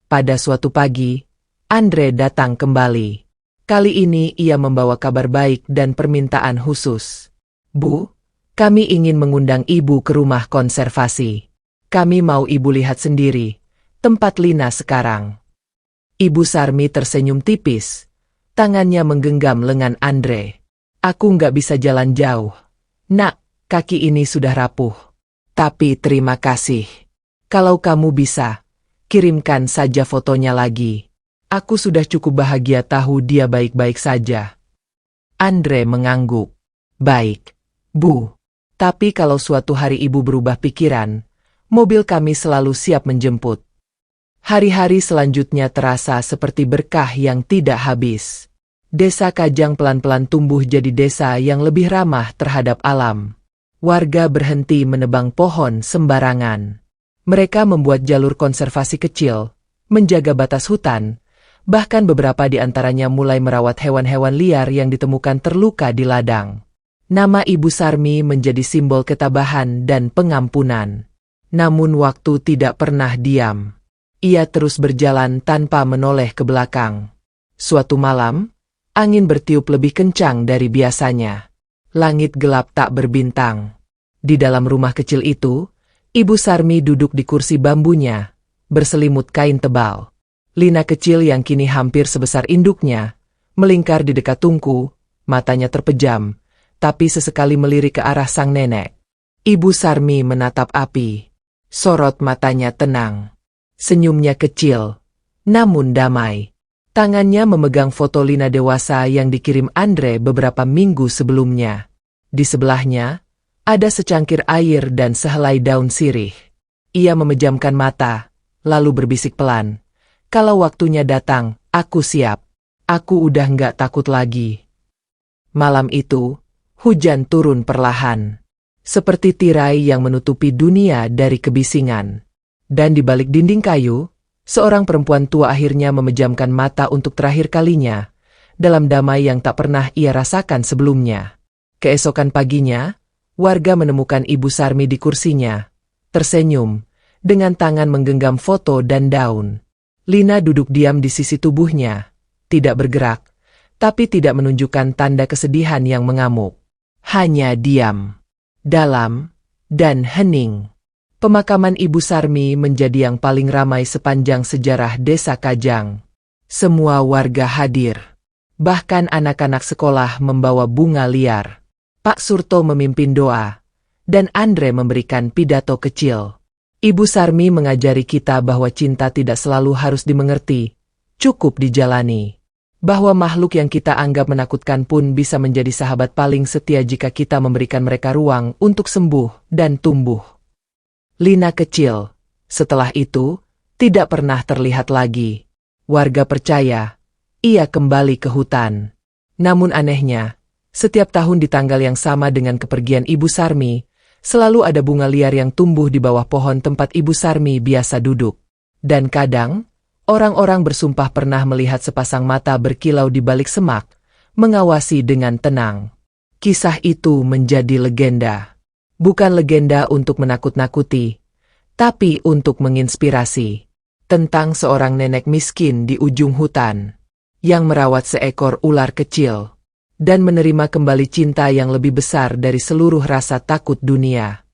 Pada suatu pagi, Andre datang kembali. Kali ini ia membawa kabar baik dan permintaan khusus. Bu, kami ingin mengundang Ibu ke rumah konservasi. Kami mau Ibu lihat sendiri tempat Lina sekarang. Ibu Sarmi tersenyum tipis. Tangannya menggenggam lengan Andre. Aku nggak bisa jalan jauh. Nak, kaki ini sudah rapuh. Tapi terima kasih. Kalau kamu bisa, kirimkan saja fotonya lagi. Aku sudah cukup bahagia tahu dia baik-baik saja. Andre mengangguk. Baik, Bu. Tapi kalau suatu hari Ibu berubah pikiran, mobil kami selalu siap menjemput. Hari-hari selanjutnya terasa seperti berkah yang tidak habis. Desa Kajang pelan-pelan tumbuh jadi desa yang lebih ramah terhadap alam. Warga berhenti menebang pohon sembarangan. Mereka membuat jalur konservasi kecil, menjaga batas hutan, bahkan beberapa di antaranya mulai merawat hewan-hewan liar yang ditemukan terluka di ladang. Nama Ibu Sarmi menjadi simbol ketabahan dan pengampunan. Namun waktu tidak pernah diam. Ia terus berjalan tanpa menoleh ke belakang. Suatu malam, angin bertiup lebih kencang dari biasanya. Langit gelap tak berbintang. Di dalam rumah kecil itu, Ibu Sarmi duduk di kursi bambunya, berselimut kain tebal. Lina kecil yang kini hampir sebesar induknya, melingkar di dekat tungku, matanya terpejam, tapi sesekali melirik ke arah sang nenek. Ibu Sarmi menatap api. Sorot matanya tenang. Senyumnya kecil, namun damai. Tangannya memegang foto Lina dewasa yang dikirim Andre beberapa minggu sebelumnya. Di sebelahnya, ada secangkir air dan sehelai daun sirih. Ia memejamkan mata, lalu berbisik pelan. Kalau waktunya datang, aku siap. Aku udah nggak takut lagi. Malam itu, hujan turun perlahan. Seperti tirai yang menutupi dunia dari kebisingan. Dan di balik dinding kayu, seorang perempuan tua akhirnya memejamkan mata untuk terakhir kalinya, dalam damai yang tak pernah ia rasakan sebelumnya. Keesokan paginya, warga menemukan Ibu Sarmi di kursinya, tersenyum, dengan tangan menggenggam foto dan daun. Lina duduk diam di sisi tubuhnya, tidak bergerak, tapi tidak menunjukkan tanda kesedihan yang mengamuk. Hanya diam, dalam, dan hening. Pemakaman Ibu Sarmi menjadi yang paling ramai sepanjang sejarah Desa Kajang. Semua warga hadir. Bahkan anak-anak sekolah membawa bunga liar. Pak Surto memimpin doa, dan Andre memberikan pidato kecil. Ibu Sarmi mengajari kita bahwa cinta tidak selalu harus dimengerti, cukup dijalani. Bahwa makhluk yang kita anggap menakutkan pun bisa menjadi sahabat paling setia jika kita memberikan mereka ruang untuk sembuh dan tumbuh. Lina kecil, setelah itu, tidak pernah terlihat lagi. Warga percaya, ia kembali ke hutan. Namun anehnya, setiap tahun di tanggal yang sama dengan kepergian Ibu Sarmi, selalu ada bunga liar yang tumbuh di bawah pohon tempat Ibu Sarmi biasa duduk. Dan kadang, orang-orang bersumpah pernah melihat sepasang mata berkilau di balik semak, mengawasi dengan tenang. Kisah itu menjadi legenda. Bukan legenda untuk menakut-nakuti, tapi untuk menginspirasi. Tentang seorang nenek miskin di ujung hutan, yang merawat seekor ular kecil, dan menerima kembali cinta yang lebih besar dari seluruh rasa takut dunia.